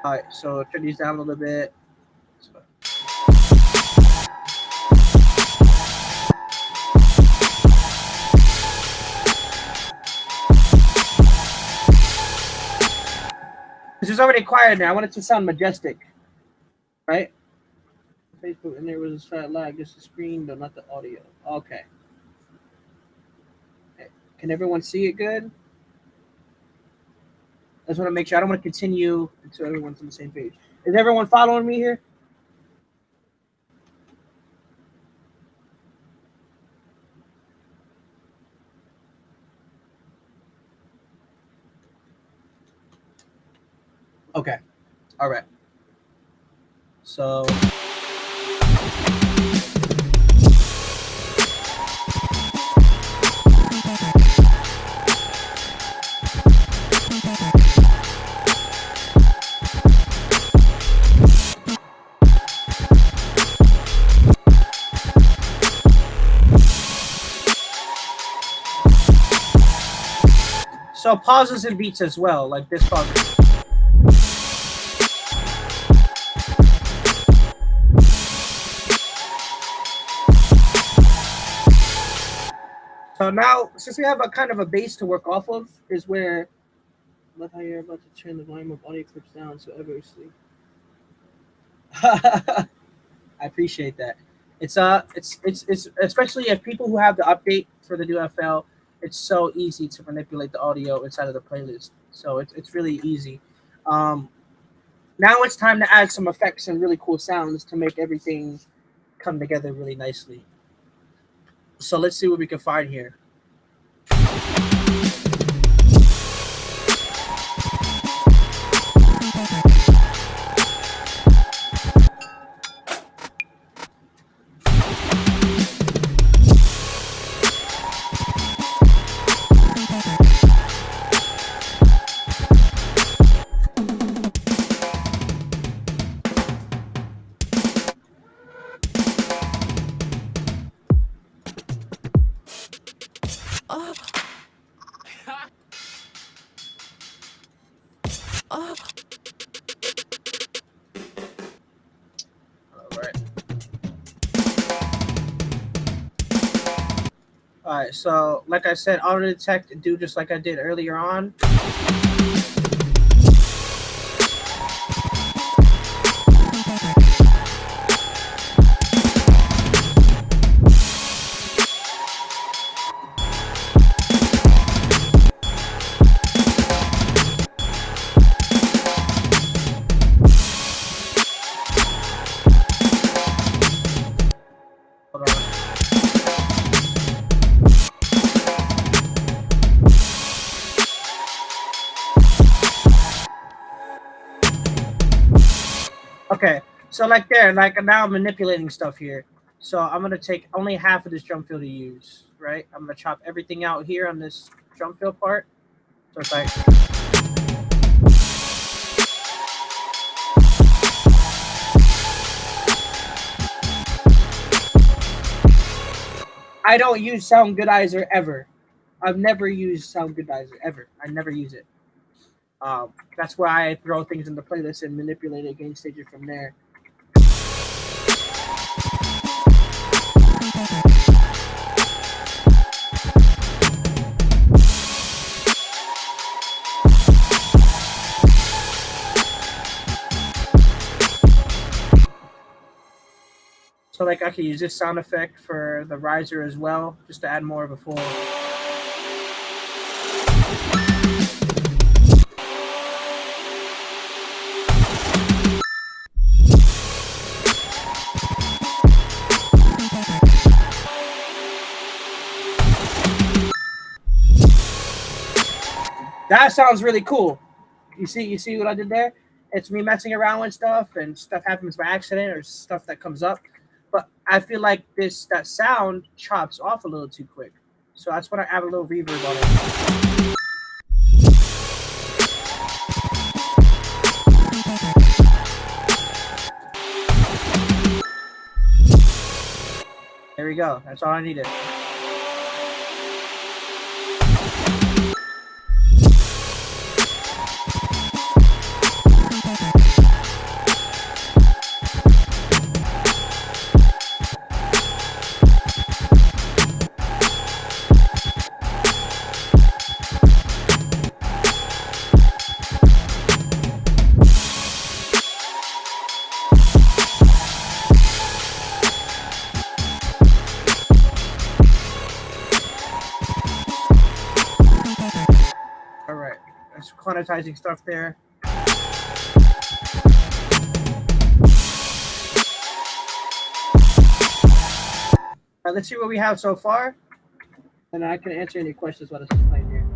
all right, so turn these down a little bit. This is already quiet now. I want it to sound majestic, right? Facebook, and there was a slight lag. Just the screen, though, not the audio. Okay. Can everyone see it good? I just want to make sure. I don't want to continue until everyone's on the same page. Is everyone following me here? Okay. All right. So. So pauses and beats as well, like this pause. So now, since we have a kind of a base to work off of, is where love how you're about to turn the volume of audio clips down so obviously. I appreciate that. It's especially if people who have the update for the new FL, it's so easy to manipulate the audio inside of the playlist. So it's really easy. Now it's time to add some effects and really cool sounds to make everything come together really nicely. So let's see what we can find here. All right, so like I said, auto detect and do just like I did earlier on. Hold on. Okay, so like there, like now I'm manipulating stuff here. So I'm gonna take only half of this drum fill to use, right? I'm gonna chop everything out here on this drum fill part. So it's like I don't use Sound Goodizer ever. I've never used Sound Goodizer ever. I never use it. That's why I throw things in the playlist and manipulate it, gain stage it from there. So like I can use this sound effect for the riser as well, just to add more of a full. That sounds really cool. You see what I did there? It's me messing around with stuff, and stuff happens by accident or stuff that comes up. But I feel like that sound chops off a little too quick. So that's when I add a little reverb on it. There we go. That's all I needed. Quantizing stuff there. Let's see what we have so far, and I can answer any questions while this is playing here.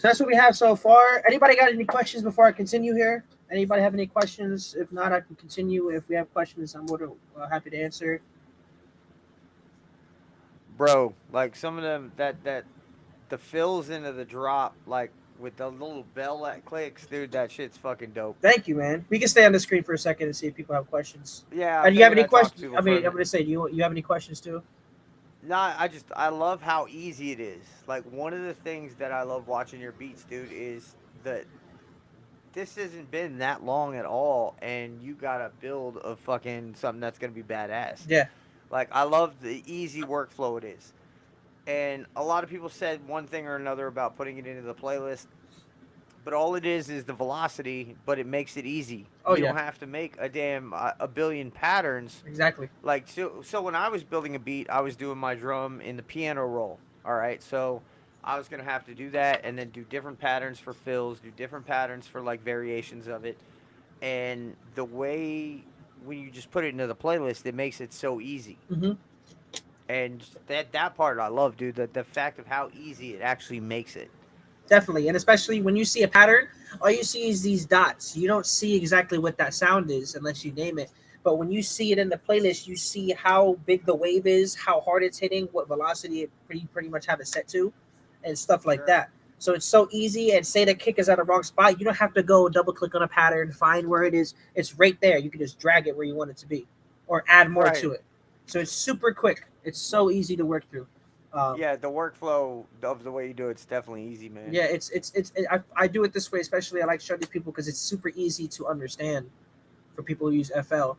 So that's what we have so far. Anybody got any questions before I continue here? Anybody have any questions? If not, I can continue. If we have questions, I'm more than happy to answer. Bro, like some of them that the fills into the drop, like with the little bell that clicks, dude, that shit's fucking dope. Thank you, man. We can stay on the screen for a second and see if people have questions. Yeah. Do you have any questions? I mean, I'm gonna say, do you have any questions too? No, I love how easy it is. Like one of the things that I love watching your beats, dude, is that this hasn't been that long at all, and you gotta build a fucking something that's gonna be badass. Yeah. Like I love the easy workflow it is. And a lot of people said one thing or another about putting it into the playlist, but all it is the velocity, but it makes it easy. Oh, you yeah. don't have to make a damn a billion patterns. Exactly. Like so when I was building a beat, I was doing my drum in the piano roll. All right, so I was gonna have to do that and then do different patterns for fills, do different patterns for like variations of it, and the way when you just put it into the playlist, it makes it so easy. Mm-hmm. And that part I love, dude. The fact of how easy it actually makes it. Definitely, and especially when you see a pattern, all you see is these dots. You don't see exactly what that sound is unless you name it. But when you see it in the playlist, you see how big the wave is, how hard it's hitting, what velocity it pretty much have it set to, and stuff like that. So it's so easy. And say the kick is at a wrong spot, you don't have to go double click on a pattern, find where it is. It's right there. You can just drag it where you want it to be, or add more to it. So it's super quick. It's so easy to work through. Yeah, the workflow of the way you do it's definitely easy, man. Yeah, I do it this way, especially I like showing these people because it's super easy to understand for people who use FL.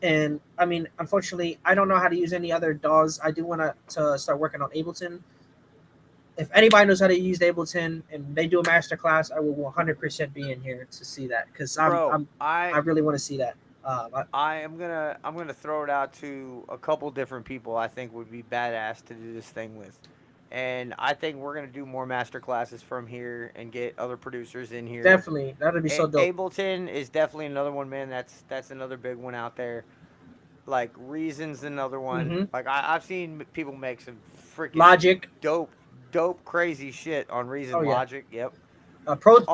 And I mean, unfortunately, I don't know how to use any other DAWs. I do want to start working on Ableton. If anybody knows how to use Ableton and they do a masterclass, I will 100% be in here to see that because I really want to see that. I'm gonna throw it out to a couple different people I think would be badass to do this thing with, and I think we're gonna do more master classes from here and get other producers in here. Definitely, that'd be so dope. Ableton is definitely another one, man. That's another big one out there. Like Reason's another one. Mm-hmm. Like I've seen people make some freaking Logic, dope, crazy shit on Reason. Oh, yeah. Logic, yep.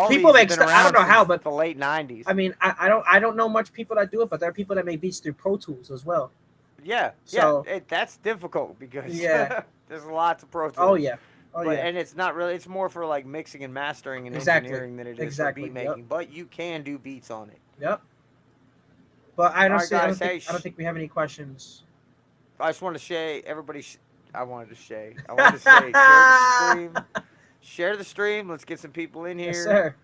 People make stuff. I don't know how, but the late '90s. I mean, I don't know much people that do it, but there are people that make beats through Pro Tools as well. Yeah, so, that's difficult because yeah, there's lots of Pro Tools. Oh yeah, and it's not really. It's more for like mixing and mastering and engineering than it is for beat making. Yep. But you can do beats on it. Yep. But I don't think we have any questions. I just want to say everybody. I wanted to say share the stream. Share the stream. Let's get some people in here. Yes, sir.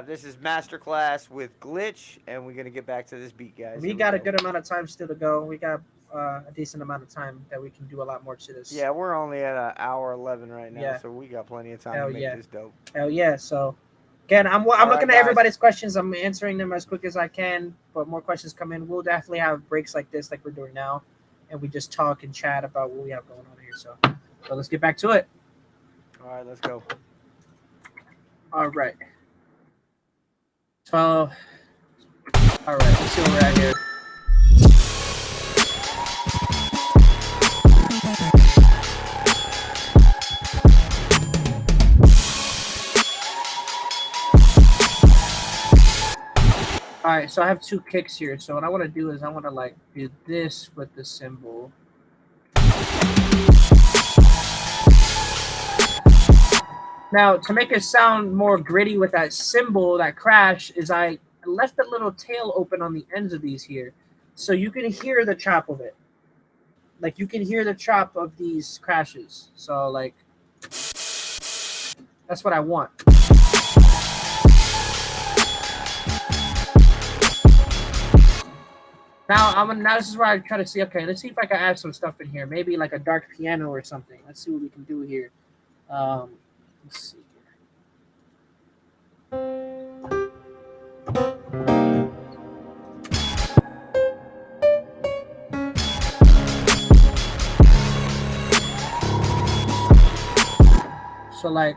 This is Masterclass with Glitch, and we're gonna get back to this beat, guys. We got a good amount of time still to go. We got a decent amount of time that we can do a lot more to this. Yeah, we're only at an hour 11 right now, so we got plenty of time to make this dope. Hell yeah! So again, I'm looking at everybody's questions. I'm answering them as quick as I can. But more questions come in. We'll definitely have breaks like this, like we're doing now, and we just talk and chat about what we have going on here. So let's get back to it. All right, let's go. All right. So, all right, let's see where we're at here. All right, so I have two kicks here. So what I want to do is I want to like do this with the cymbal. Now, to make it sound more gritty with that cymbal, that crash, is I left a little tail open on the ends of these here. So you can hear the chop of it. Like, you can hear the chop of these crashes. So, like, that's what I want. Now this is where I try to see, okay, let's see if I can add some stuff in here. Maybe like a dark piano or something. Let's see what we can do here. Let's see here. So like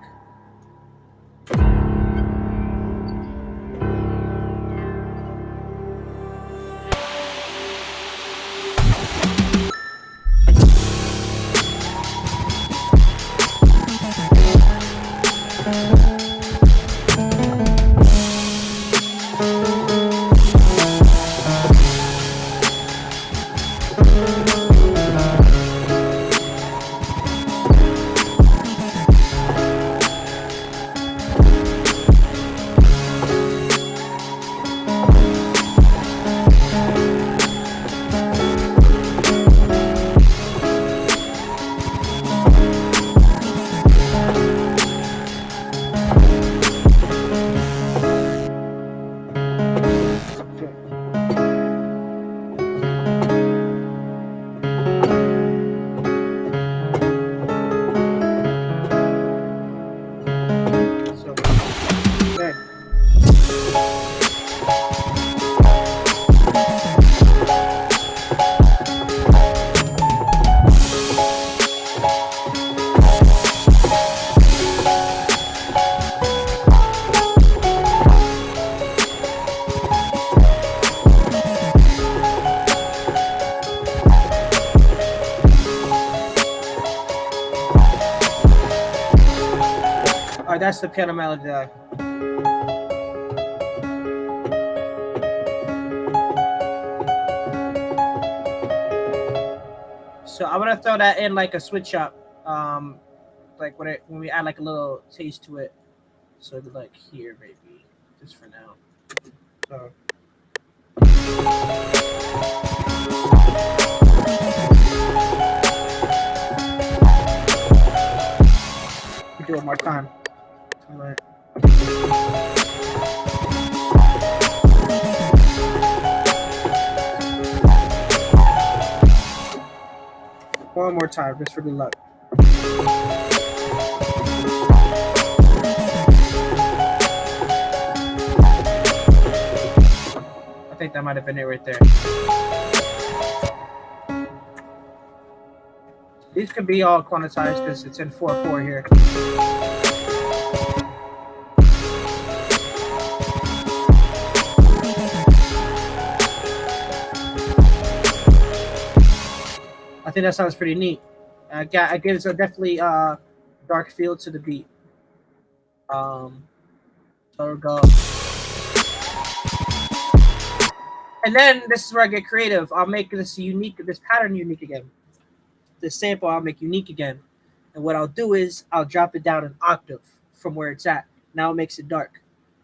That's the piano melody. So I'm gonna throw that in like a switch up, like when we add like a little taste to it. So like here maybe, just for now. So. Do it one more time. Right. One more time, just for good luck. I think that might have been it right there. These could be all quantized because it's in 4/4 here. I think that sounds pretty neat. It gives a definitely dark feel to the beat. So we'll go. And then this is where I get creative. I'll make this pattern unique again. This sample I'll make unique again. And what I'll do is I'll drop it down an octave from where it's at. Now it makes it dark.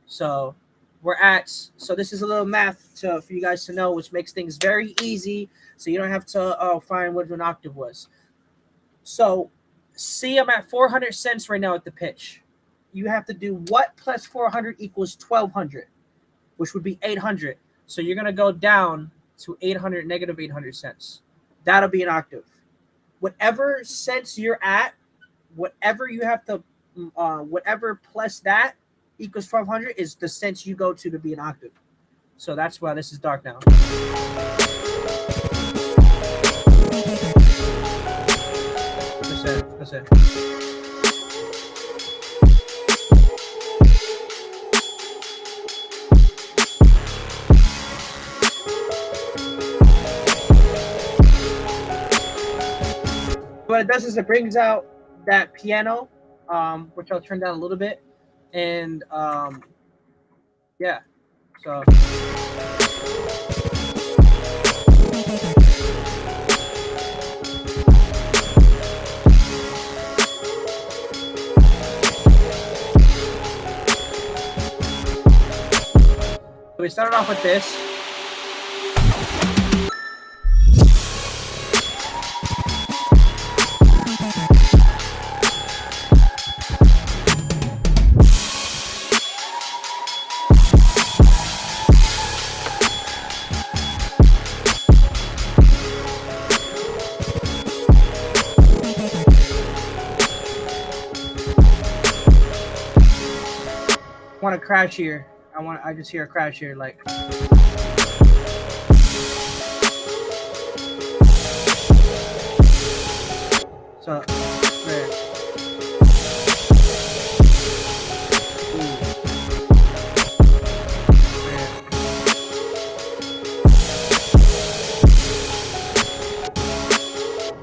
So this is a little math for you guys to know, which makes things very easy. So you don't have to find what an octave was. So see, I'm at 400 cents right now at the pitch. You have to do what plus 400 equals 1200, which would be 800. So you're going to go down to 800, negative 800 cents. That'll be an octave. Whatever cents you're at, whatever you have to, whatever plus that equals 1200 is the cents you go to be an octave. So that's why this is dark now. That's it. What it does is it brings out that piano, which I'll turn down a little bit, and yeah, so. So we started off with this. Want a crash here. I just hear a crash here, like. So, there.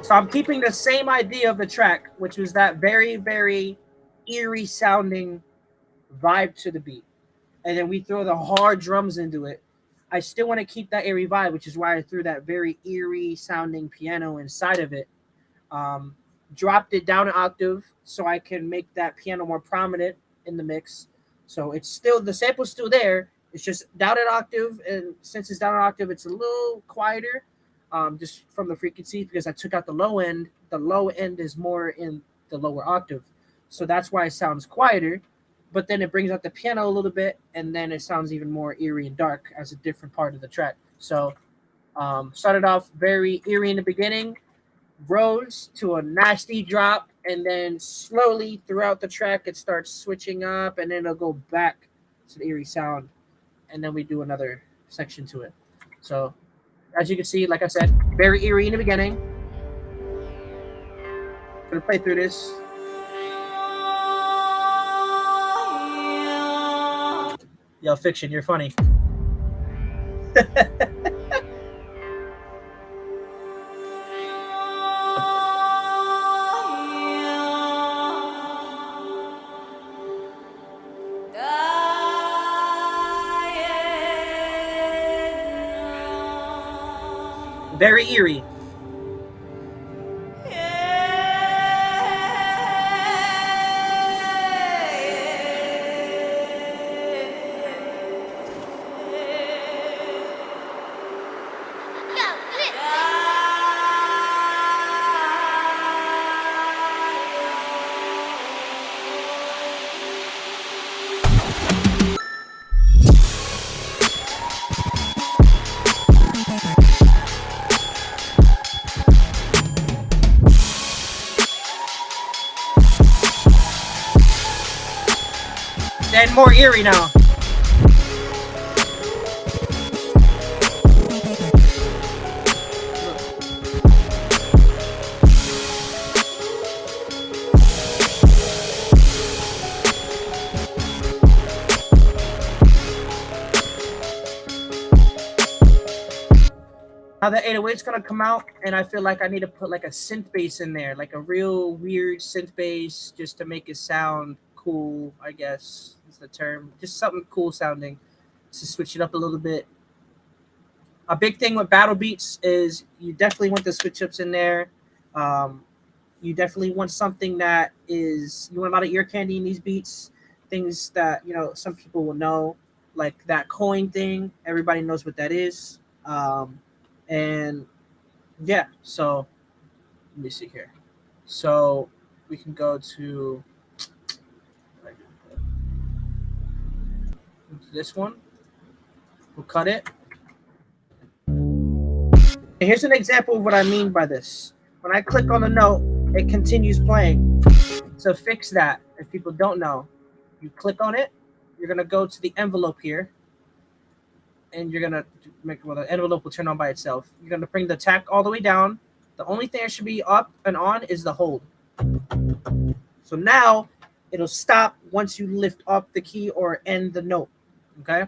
So I'm keeping the same idea of the track, which was that very, very eerie sounding vibe to the beat, and then we throw the hard drums into it. I still want to keep that eerie vibe, which is why I threw that very eerie sounding piano inside of it. Dropped it down an octave so I can make that piano more prominent in the mix. So it's still, the sample's still there. It's just down an octave, and since it's down an octave, it's a little quieter, just from the frequency, because I took out the low end. The low end is more in the lower octave, so that's why it sounds quieter. But then it brings out the piano a little bit, and then it sounds even more eerie and dark as a different part of the track. So started off very eerie in the beginning, rose to a nasty drop, and then slowly throughout the track it starts switching up, and then it'll go back to the eerie sound, and then we do another section to it. So as you can see, like I said, very eerie in the beginning. Gonna play through this. Yo, Fiction, you're funny. Very eerie. And more eerie now. Now the 808's gonna come out, and I feel like I need to put like a synth bass in there, like a real weird synth bass, just to make it sound cool, I guess is the term. Just something cool sounding to switch it up a little bit. A big thing with battle beats is you definitely want the switch ups in there. You definitely want something that is, you want a lot of ear candy in these beats, things that, you know, some people will know, like that coin thing. Everybody knows what that is. And yeah, so let me see here. So we can go to this one. We'll cut it. And here's an example of what I mean by this. When I click on the note, it continues playing. So fix that. If people don't know, you click on it, you're gonna go to the envelope here, and you're gonna make, well, the envelope will turn on by itself. You're gonna bring the tack all the way down. The only thing that should be up and on is the hold. So now it'll stop once you lift up the key or end the note. Okay.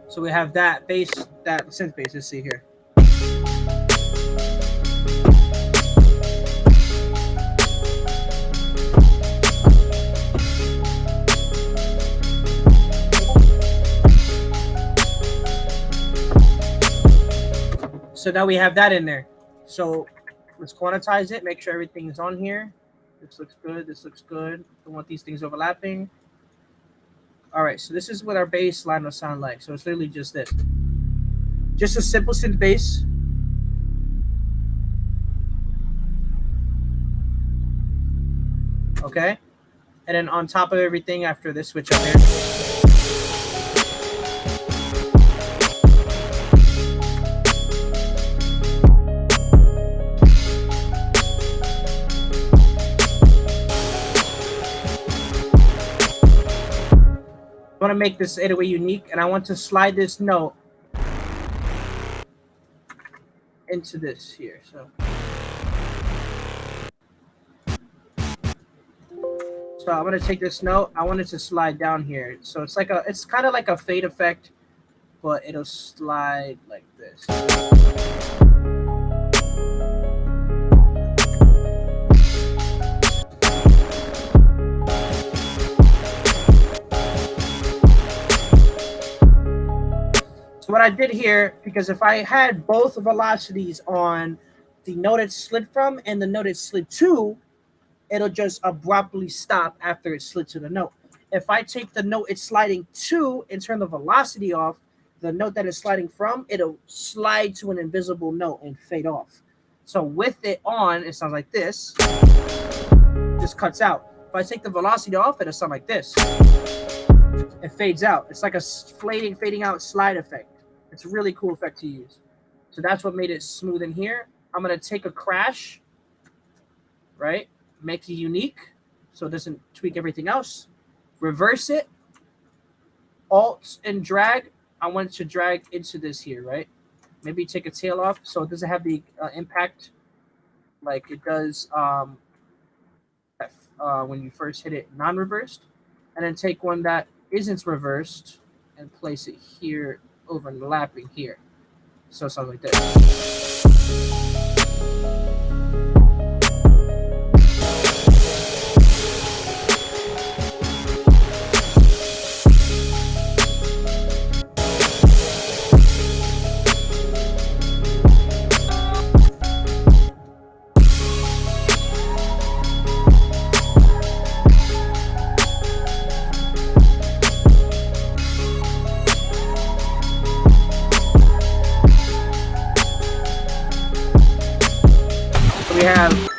So we have that bass, that synth bass. Let's see here. So now we have that in there. So let's quantize it, make sure everything is on here. This looks good. This looks good. Don't want these things overlapping. All right, so this is what our bass line will sound like. So it's literally just this. Just a simple synth bass. Okay? And then on top of everything after this switch up here. I want to make this 808 unique, and I want to slide this note into this here. So So I'm gonna take this note. I want it to slide down here. So it's kind of like a fade effect, but it'll slide like this. So what I did here, because if I had both velocities on the note it slid from and the note it slid to, it'll just abruptly stop after it slid to the note. If I take the note it's sliding to and turn the velocity off, the note that it's sliding from, it'll slide to an invisible note and fade off. So with it on, it sounds like this. Just cuts out. If I take the velocity off, it'll sound like this. It fades out. It's like a fading out slide effect. It's a really cool effect to use. So that's what made it smooth in here. I'm going to take a crash, right? Make it unique so it doesn't tweak everything else. Reverse it. Alt and drag. I want to drag into this here, right? Maybe take a tail off so it doesn't have the impact like it does when you first hit it non-reversed. And then take one that isn't reversed and place it here, overlapping here. So something like this. We have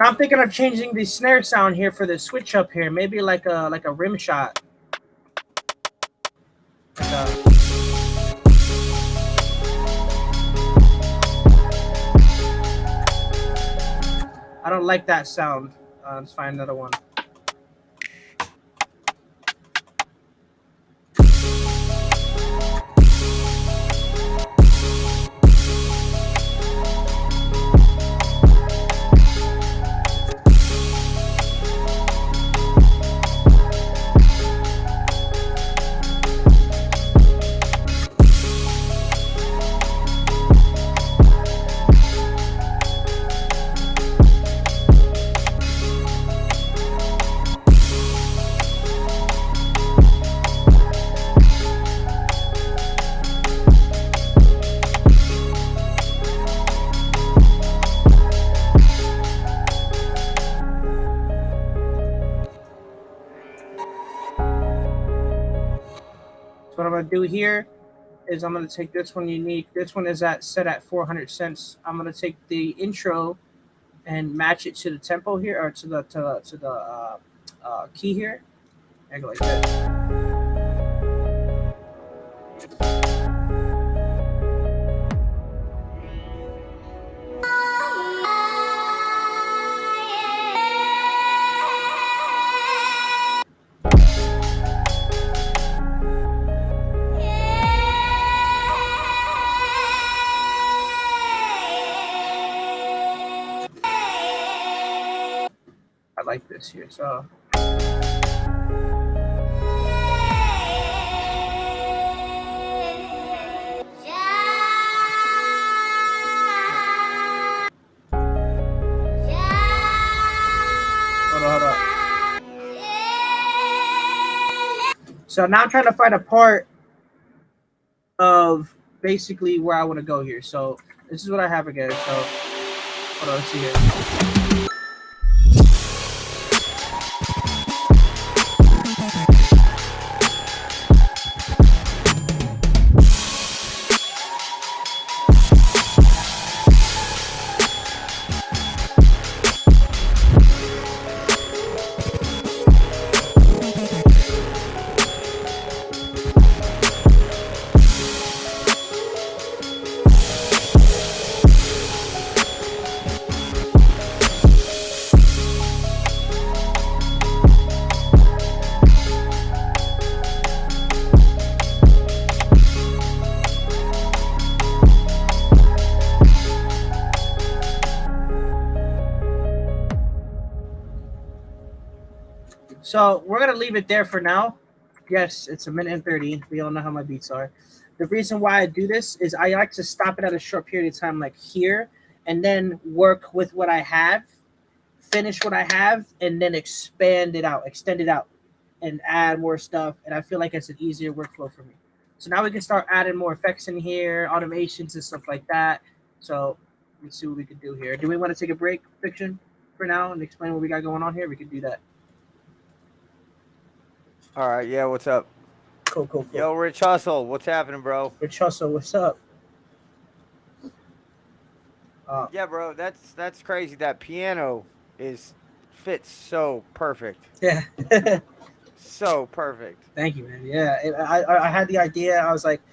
I'm thinking of changing the snare sound here for the switch up here. Maybe like a rim shot. I don't like that sound. Let's find another one. So what I'm going to do here is I'm going to take this one unique. This one is set at 400 cents. I'm going to take the intro and match it to the tempo here, or to the key here, and go like this. I like this here, so. Hold up. So now I'm trying to find a part of basically where I want to go here. So this is what I have again. So hold on, let's see here. So we're gonna leave it there for now. Yes, it's 1:30. We all know how my beats are. The reason why I do this is I like to stop it at a short period of time, like here, and then work with what I have, finish what I have, and then expand it out, extend it out, and add more stuff. And I feel like it's an easier workflow for me. So now we can start adding more effects in here, automations and stuff like that. So let's see what we can do here. Do we want to take a break, Fiction, for now and explain what we got going on here? We could do that. All right, yeah, what's up? Cool. Yo, Rich Hustle, what's happening, bro? Rich Hustle, what's up? Yeah, bro, that's crazy. That piano fits so perfect. Yeah. So perfect. Thank you, man. Yeah, I had the idea. I was like,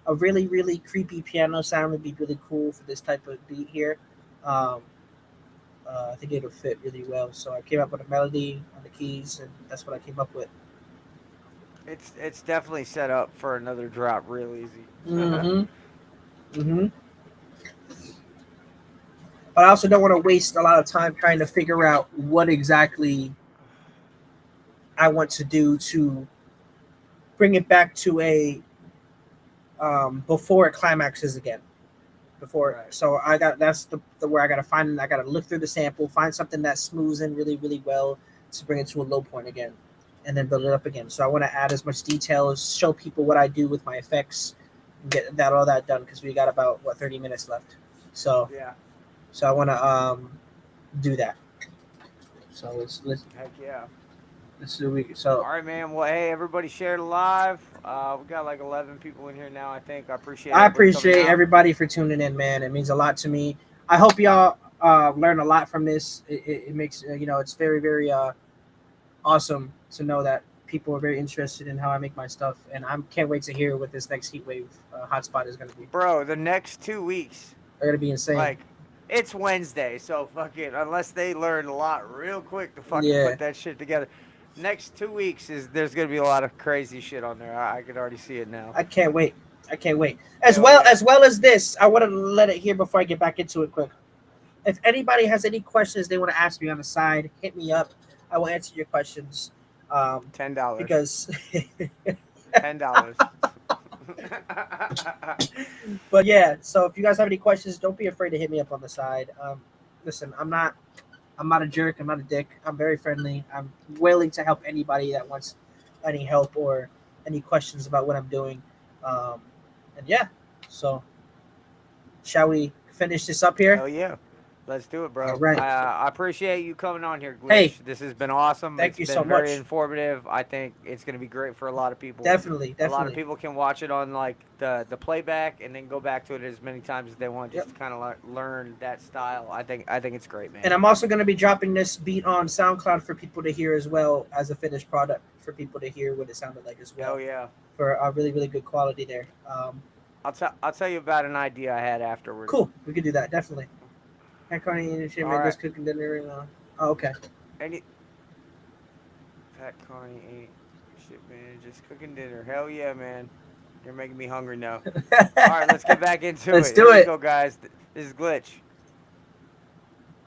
a really, really creepy piano sound would be really cool for this type of beat here. I think it'll fit really well. So I came up with a melody on the keys, and that's what I came up with. It's definitely set up for another drop real easy. Mm-hmm. But I also don't want to waste a lot of time trying to figure out what exactly I want to do to bring it back to a before it climaxes again. Right. So that's the where I gotta find. I gotta look through the sample, find something that smooths in really, really well to bring it to a low point again, and then build it up again. So I want to add as much detail, show people what I do with my effects, and get all that done because we got about 30 minutes left. So Yeah. So I want to do that. So let's Heck yeah. do we. So All right, man. Well, hey, everybody shared live. We got like 11 people in here now, I think. I appreciate everybody for tuning in, man. It means a lot to me. I hope y'all learn a lot from this. It makes it's very, very awesome to know that people are very interested in how I make my stuff, and I can't wait to hear what this next Heatwave hotspot is going to be. Bro, the next 2 weeks, They're going to be insane. like, it's Wednesday, so fuck it. Unless they learn a lot real quick to fucking put that shit together. Next 2 weeks there's gonna be a lot of crazy shit on there. I can already see it now. I can't wait. As well as this, I want to let it here before I get back into it quick. If anybody has any questions they want to ask me on the side, hit me up. I will answer your questions. $10 Because $10. But yeah, so if you guys have any questions, don't be afraid to hit me up on the side. Listen, I'm not a jerk. I'm not a dick. I'm very friendly. I'm willing to help anybody that wants any help or any questions about what I'm doing. And yeah, so shall we finish this up here? Hell yeah. Let's do it, bro. All right. I appreciate you coming on here, Glitxh. Hey. This has been awesome. Thank you It's so been very much. informative. I think it's going to be great for a lot of people. Definitely. A lot of people can watch it on like the playback and then go back to it as many times as they want just to kind of like learn that style. I think it's great, man. And I'm also going to be dropping this beat on SoundCloud for people to hear as well as a finished product for people to hear what it sounded like as well. Oh yeah. For a really, really good quality there. I'll tell you about an idea I had afterwards. Cool. We could do that. Definitely. Pat Carney and shit, man, just cooking dinner. Oh, okay. Pat Carney ain't shit, man. Just cooking dinner. Hell yeah, man. You're making me hungry now. All right, let's get back into Let's it. do Here we it. go, guys. This is Glitxh.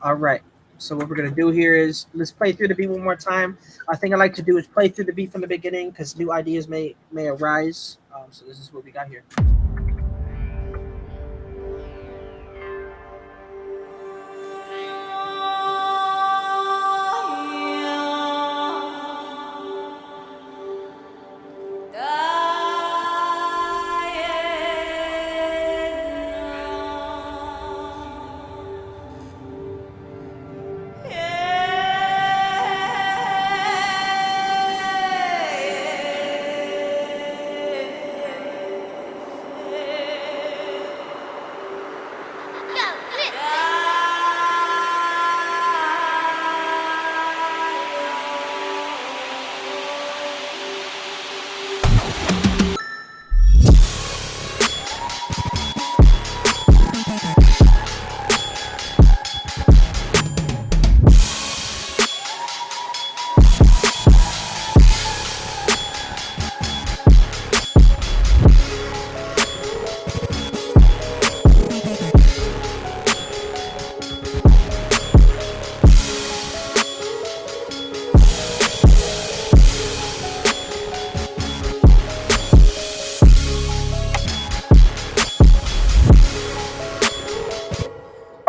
All right. So what we're gonna do here is let's play through the beat one more time. I think I like to do is play through the beat from the beginning because new ideas may arise. So this is what we got here.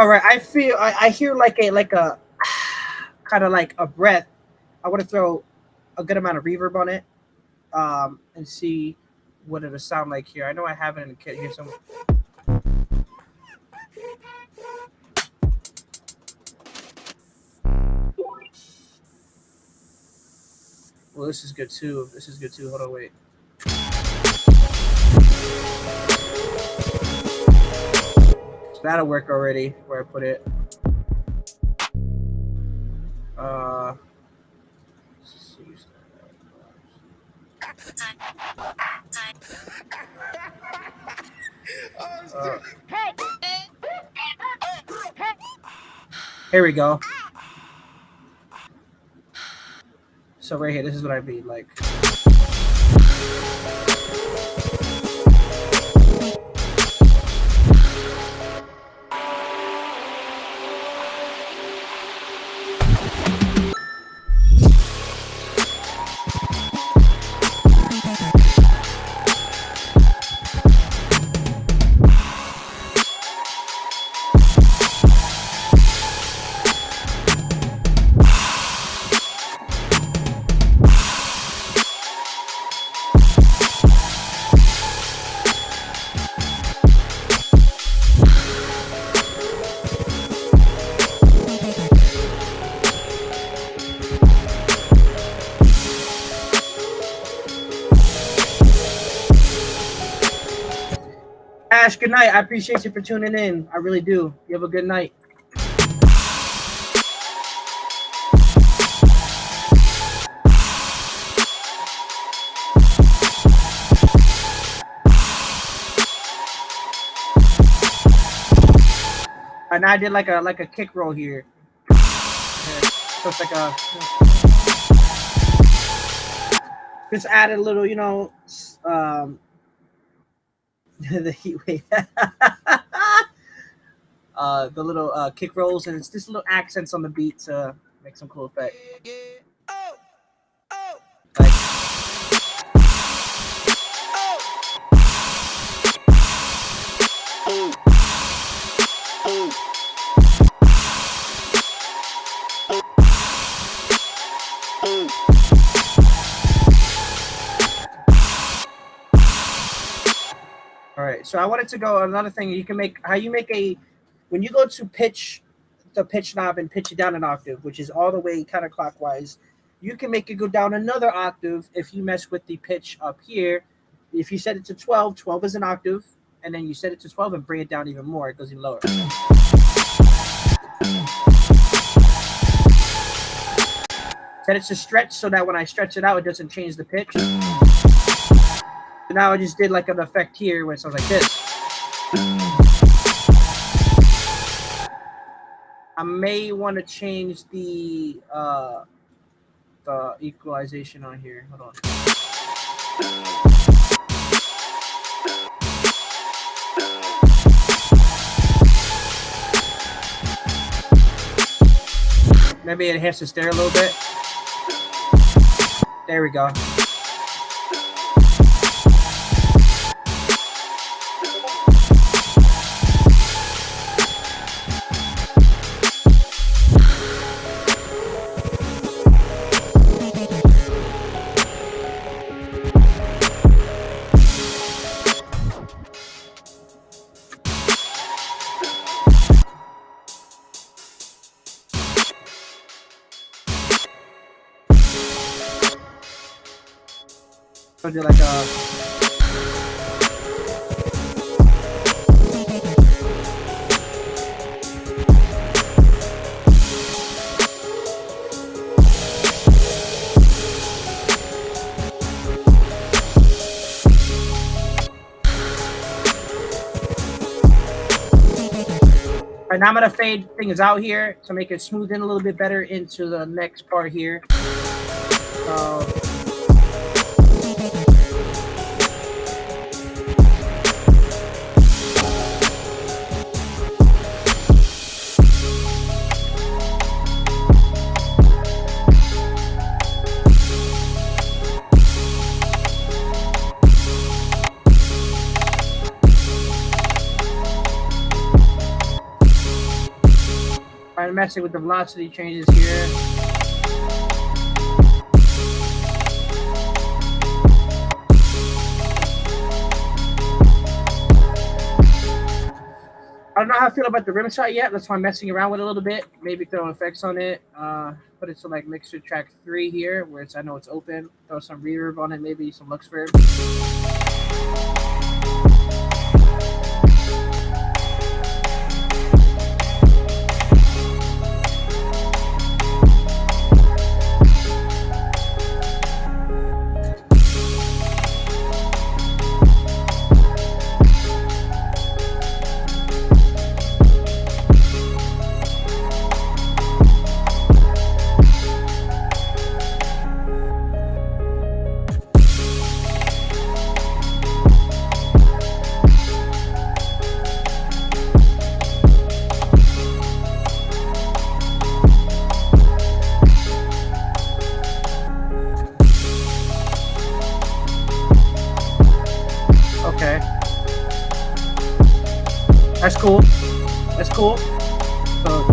All right, I hear like a kind of like a breath. I want to throw a good amount of reverb on it, and see what it'll sound like here. I know I have it in the kit here somewhere. Well, this is good too. This is good too. Hold on, wait. So that'll work already. Where I put it. Here we go. So right here, this is what I mean. Like. Ash, good night. I appreciate you for tuning in. I really do. You have a good night. And I did like a kick roll here. So it's like a just added a little, you know, the heat wave. The little kick rolls, and it's just little accents on the beat to make some cool effect. Like, all right, so I wanted to go another thing. You can make how you make a when you go to pitch the pitch knob and pitch it down an octave, which is all the way counterclockwise. You can make it go down another octave if you mess with the pitch up here. If you set it to 12, 12 is an octave, and then you set it to 12 and bring it down even more, it goes even lower. Set it to stretch so that when I stretch it out, it doesn't change the pitch. So now I just did like an effect here where it sounds like this. I may want to change the equalization on here. Hold on. Maybe it has to stare a little bit. There we go. So do like a All right, now I'm gonna fade things out here to make it smooth in a little bit better into the next part here. start messing with the velocity changes here. I don't know how I feel about the rim shot yet. That's why I'm messing around with it a little bit. Maybe throw effects on it. Put it to like mixer track 3 here, where I know it's open. Throw some reverb on it, maybe some Lux verb. Okay. That's cool. That's cool. So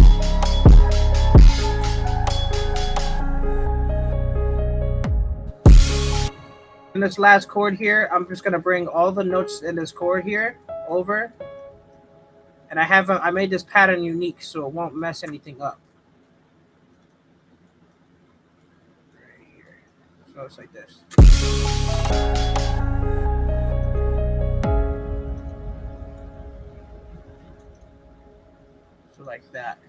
in this last chord here, I'm just gonna bring all the notes in this chord here over. And I made this pattern unique so it won't mess anything up. Right here. So it's like this. So like that.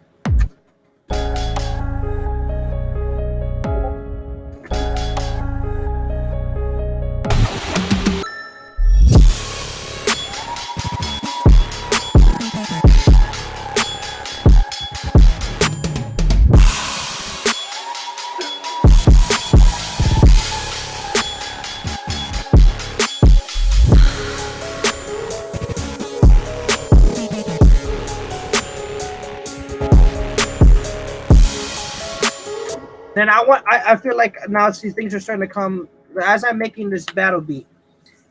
Then I feel like now see things are starting to come as I'm making this battle beat.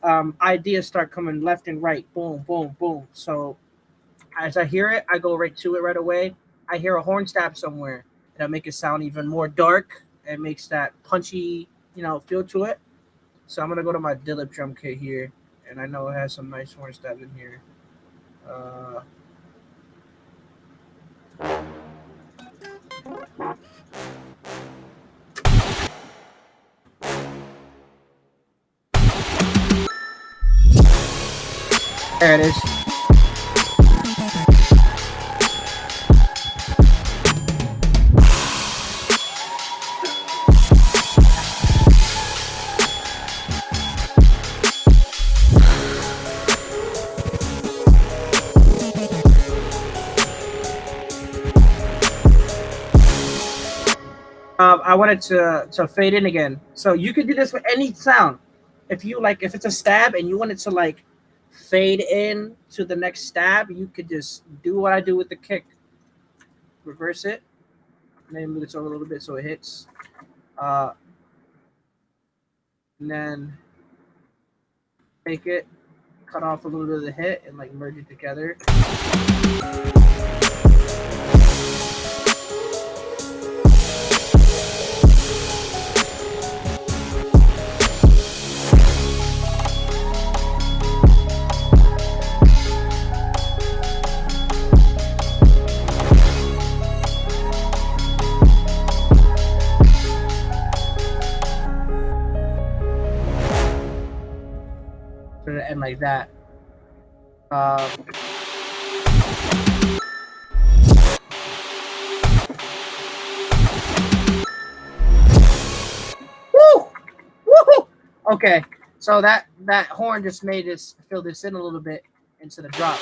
Ideas start coming left and right, boom, boom, boom. So as I hear it, I go right to it right away. I hear a horn stab somewhere, and I make it sound even more dark. It makes that punchy, feel to it. So I'm gonna go to my Dillip drum kit here, and I know it has some nice horn stabs in here. There it is. I wanted to fade in again. So you can do this with any sound. If it's a stab and you want it to like fade in to the next stab, you could just do what I do with the kick. Reverse it. Maybe move it over a little bit so it hits. And then take it, cut off a little bit of the hit, and like merge it together. And like that. Woo! Woo! Okay, so that horn just made us fill this in a little bit into the drop.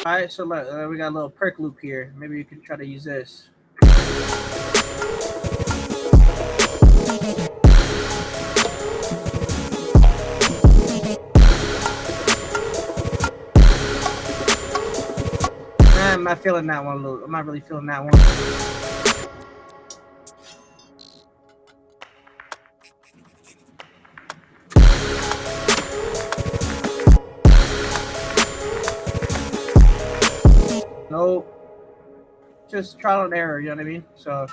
All right, so look, we got a little perk loop here. Maybe you can try to use this. I'm not feeling that one. I'm not really feeling that one. No, just trial and error. You know what I mean? So.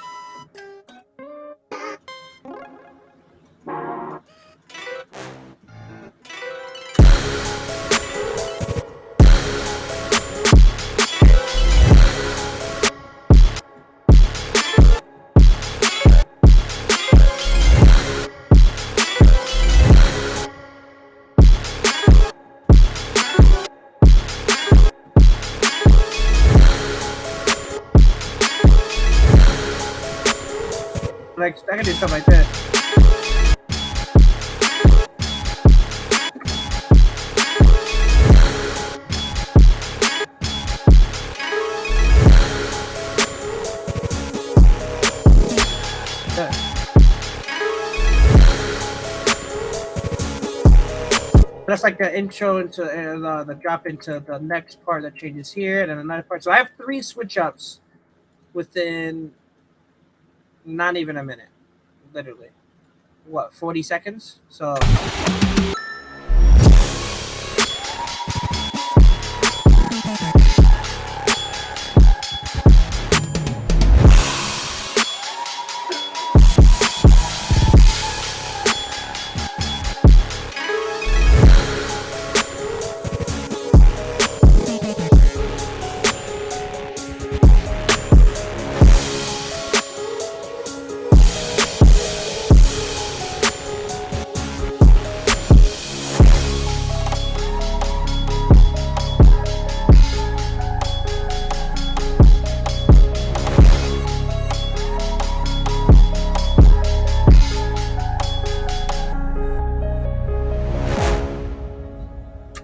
Like, I can do stuff like that. That's like the intro into the drop into the next part that changes here, and then another part. So I have 3 switch ups within not even a minute, literally. What, 40 seconds? So.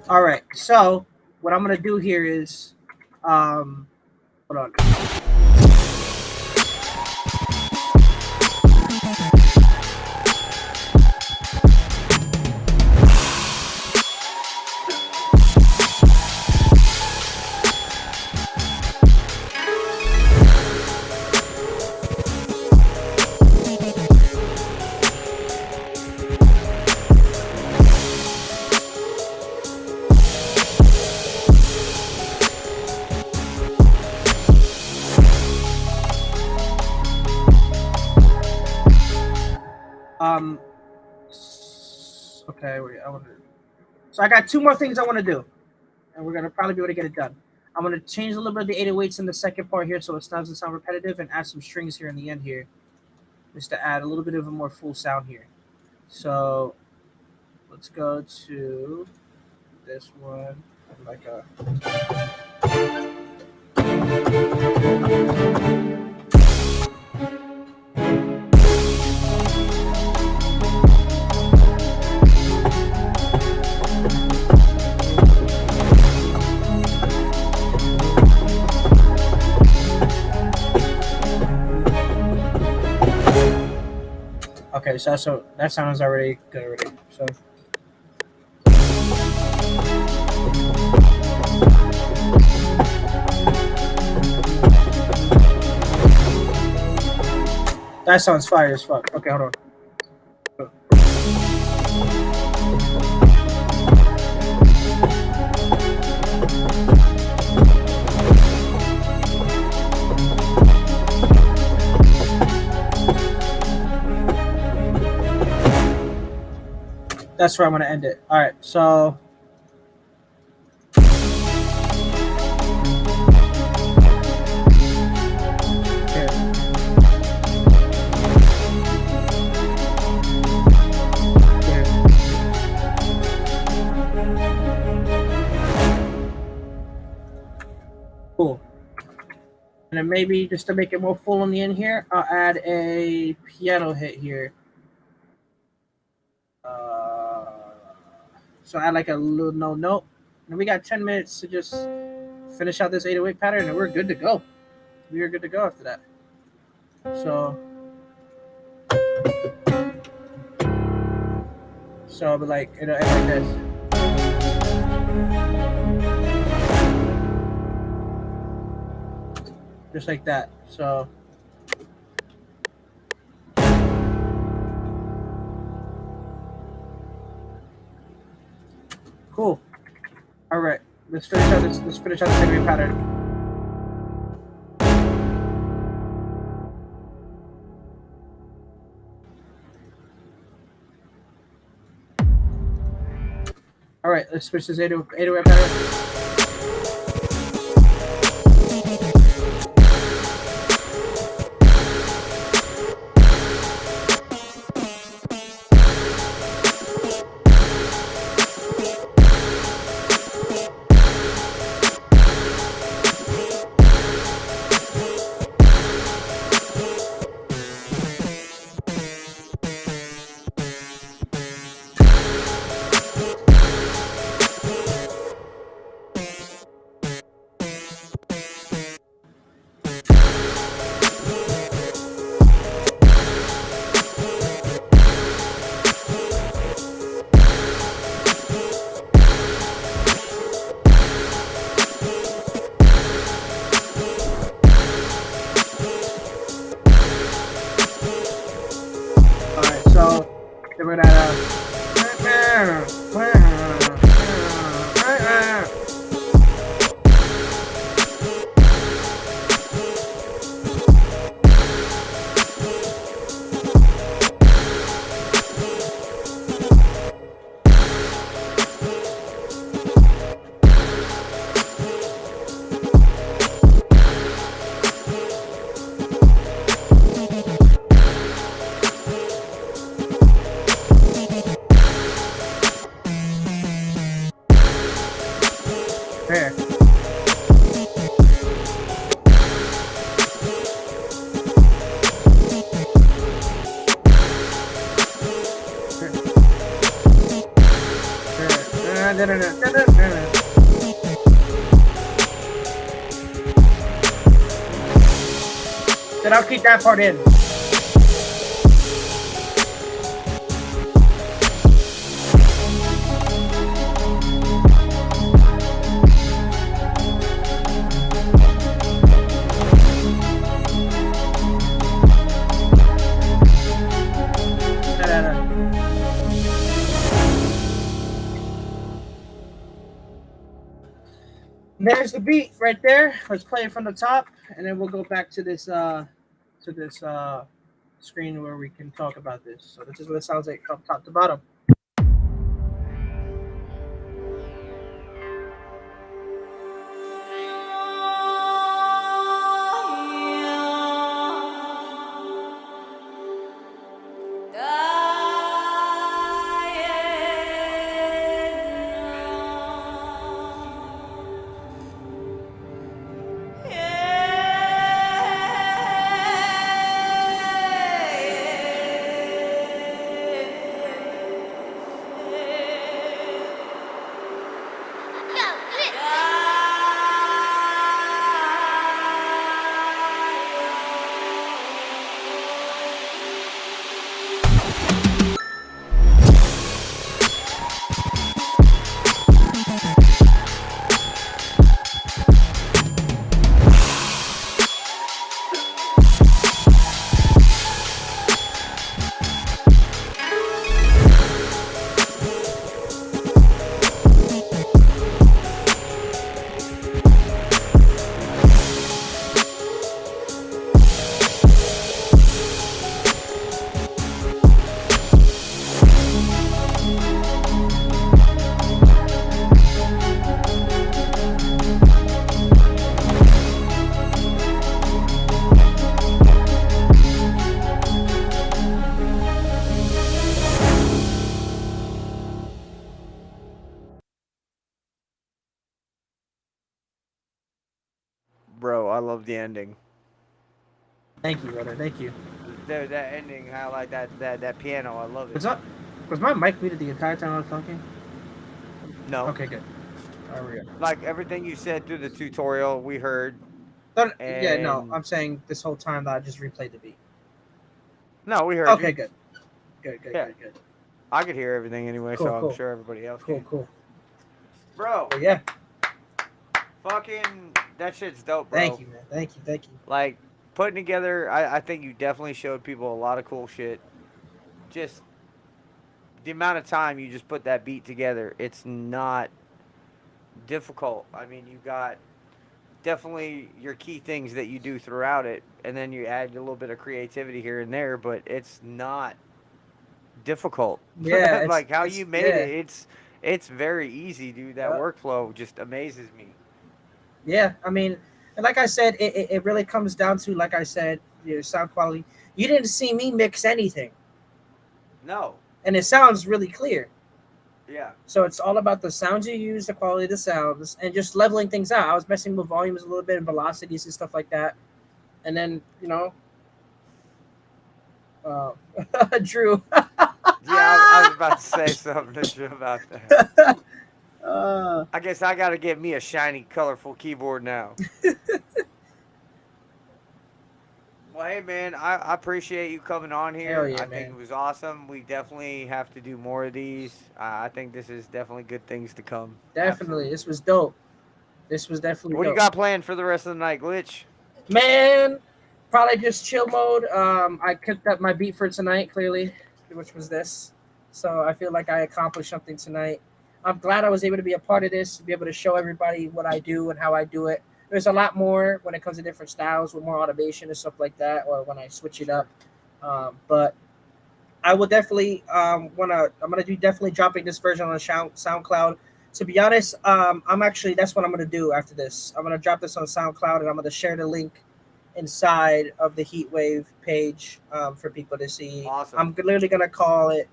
All right, so what I'm gonna do here is, hold on. Okay, wait, so I got 2 more things I want to do, and we're gonna probably be able to get it done. I'm gonna change a little bit of the 808s in the second part here, so it doesn't sound repetitive, and add some strings here in the end here, just to add a little bit of a more full sound here. So let's go to this one, like a. Okay, so that sounds already good already. So. That sounds fire as fuck. Okay, hold on. That's where I'm gonna end it. All right, so. Cool. And then maybe just to make it more full on the end here, I'll add a piano hit here. So add like a little no note. And we got 10 minutes to just finish out this 808 pattern, and we're good to go. We are good to go after that. So I'll be like, it'll end like this. just like that. So cool. All right, let's finish out this. Let's finish out the enemy pattern. All right, let's switch this 808 pattern. We're gonna then I'll keep that part in. There's the beat right there. Let's play it from the top, and then we'll go back to this screen where we can talk about this. So this is what it sounds like from top to bottom. Bro, I love the ending. Thank you, brother. Thank you. That ending, how like that piano, I love it. Was my mic muted the entire time I was talking? No. Okay, good. All right, we go. Like everything you said through the tutorial, we heard. Yeah, no, I'm saying this whole time that I just replayed the beat. No, we heard. Okay, you. good. Good. I could hear everything anyway, Cool, so cool. I'm sure everybody else can. Cool. Bro. But yeah. Fucking, that shit's dope, bro. Thank you, man. Thank you. Like, putting together, I think you definitely showed people a lot of cool shit. Just the amount of time you just put that beat together, it's not difficult. I mean, you got definitely your key things that you do throughout it, and then you add a little bit of creativity here and there, but it's not difficult. Yeah, Like how you made yeah. it, it's very easy, dude. That workflow just amazes me. Yeah, I mean, and like I said, it really comes down to, like I said, your sound quality. You didn't see me mix anything, No. and it sounds really clear. Yeah. So it's all about the sounds you use, the quality of the sounds, and just leveling things out. I was messing with volumes a little bit and velocities and stuff like that. And then, Drew. Yeah, I was about to say something to you about that. I guess I got to get me a shiny, colorful keyboard now. Well, hey, man, I appreciate you coming on here. Hell yeah, I think man. it was awesome. We definitely have to do more of these. I think this is definitely good things to come. Definitely. This was dope. This was definitely What do dope. you got planned for the rest of the night, Glitch? Man, probably just chill mode. I cooked up my beat for tonight, clearly, which was this. So I feel like I accomplished something tonight. I'm glad I was able to be a part of this, to be able to show everybody what I do and how I do it. There's a lot more when it comes to different styles with more automation and stuff like that, or when I switch it up. But I will definitely I'm gonna do definitely dropping this version on SoundCloud. To be honest, I'm actually, that's what I'm gonna do after this. I'm gonna drop this on SoundCloud, and I'm gonna share the link inside of the Heatwav page for people to see. Awesome. I'm literally gonna call it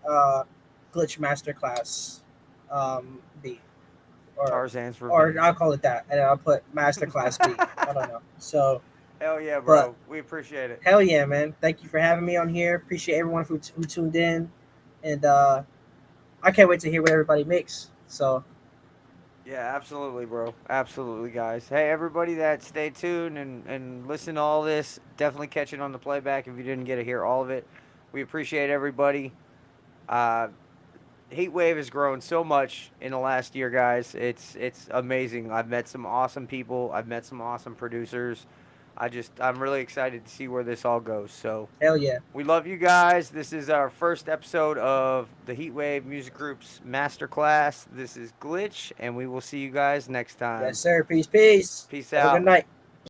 Glitch Masterclass beat, Tarzan's Revenge. or I'll call it that, and I'll put Masterclass beat. I don't know. So Hell yeah, bro. We appreciate it. hell yeah, man. Thank you for having me on here. Appreciate everyone who tuned in, and I can't wait to hear what everybody makes. So Yeah, absolutely, bro. Absolutely, guys. Hey, everybody that stay tuned and listen to all this, definitely catch it on the playback if you didn't get to hear all of it. We appreciate everybody. Heatwav has grown so much in the last year, guys. It's amazing. I've met some awesome people. I've met some awesome producers. I'm really excited to see where this all goes. So hell yeah. we love you guys. This is our first episode of the Heatwav Music Group's Masterclass. This is Glitch, and we will see you guys next time. Yes, sir. Peace. Peace Have a out. good night.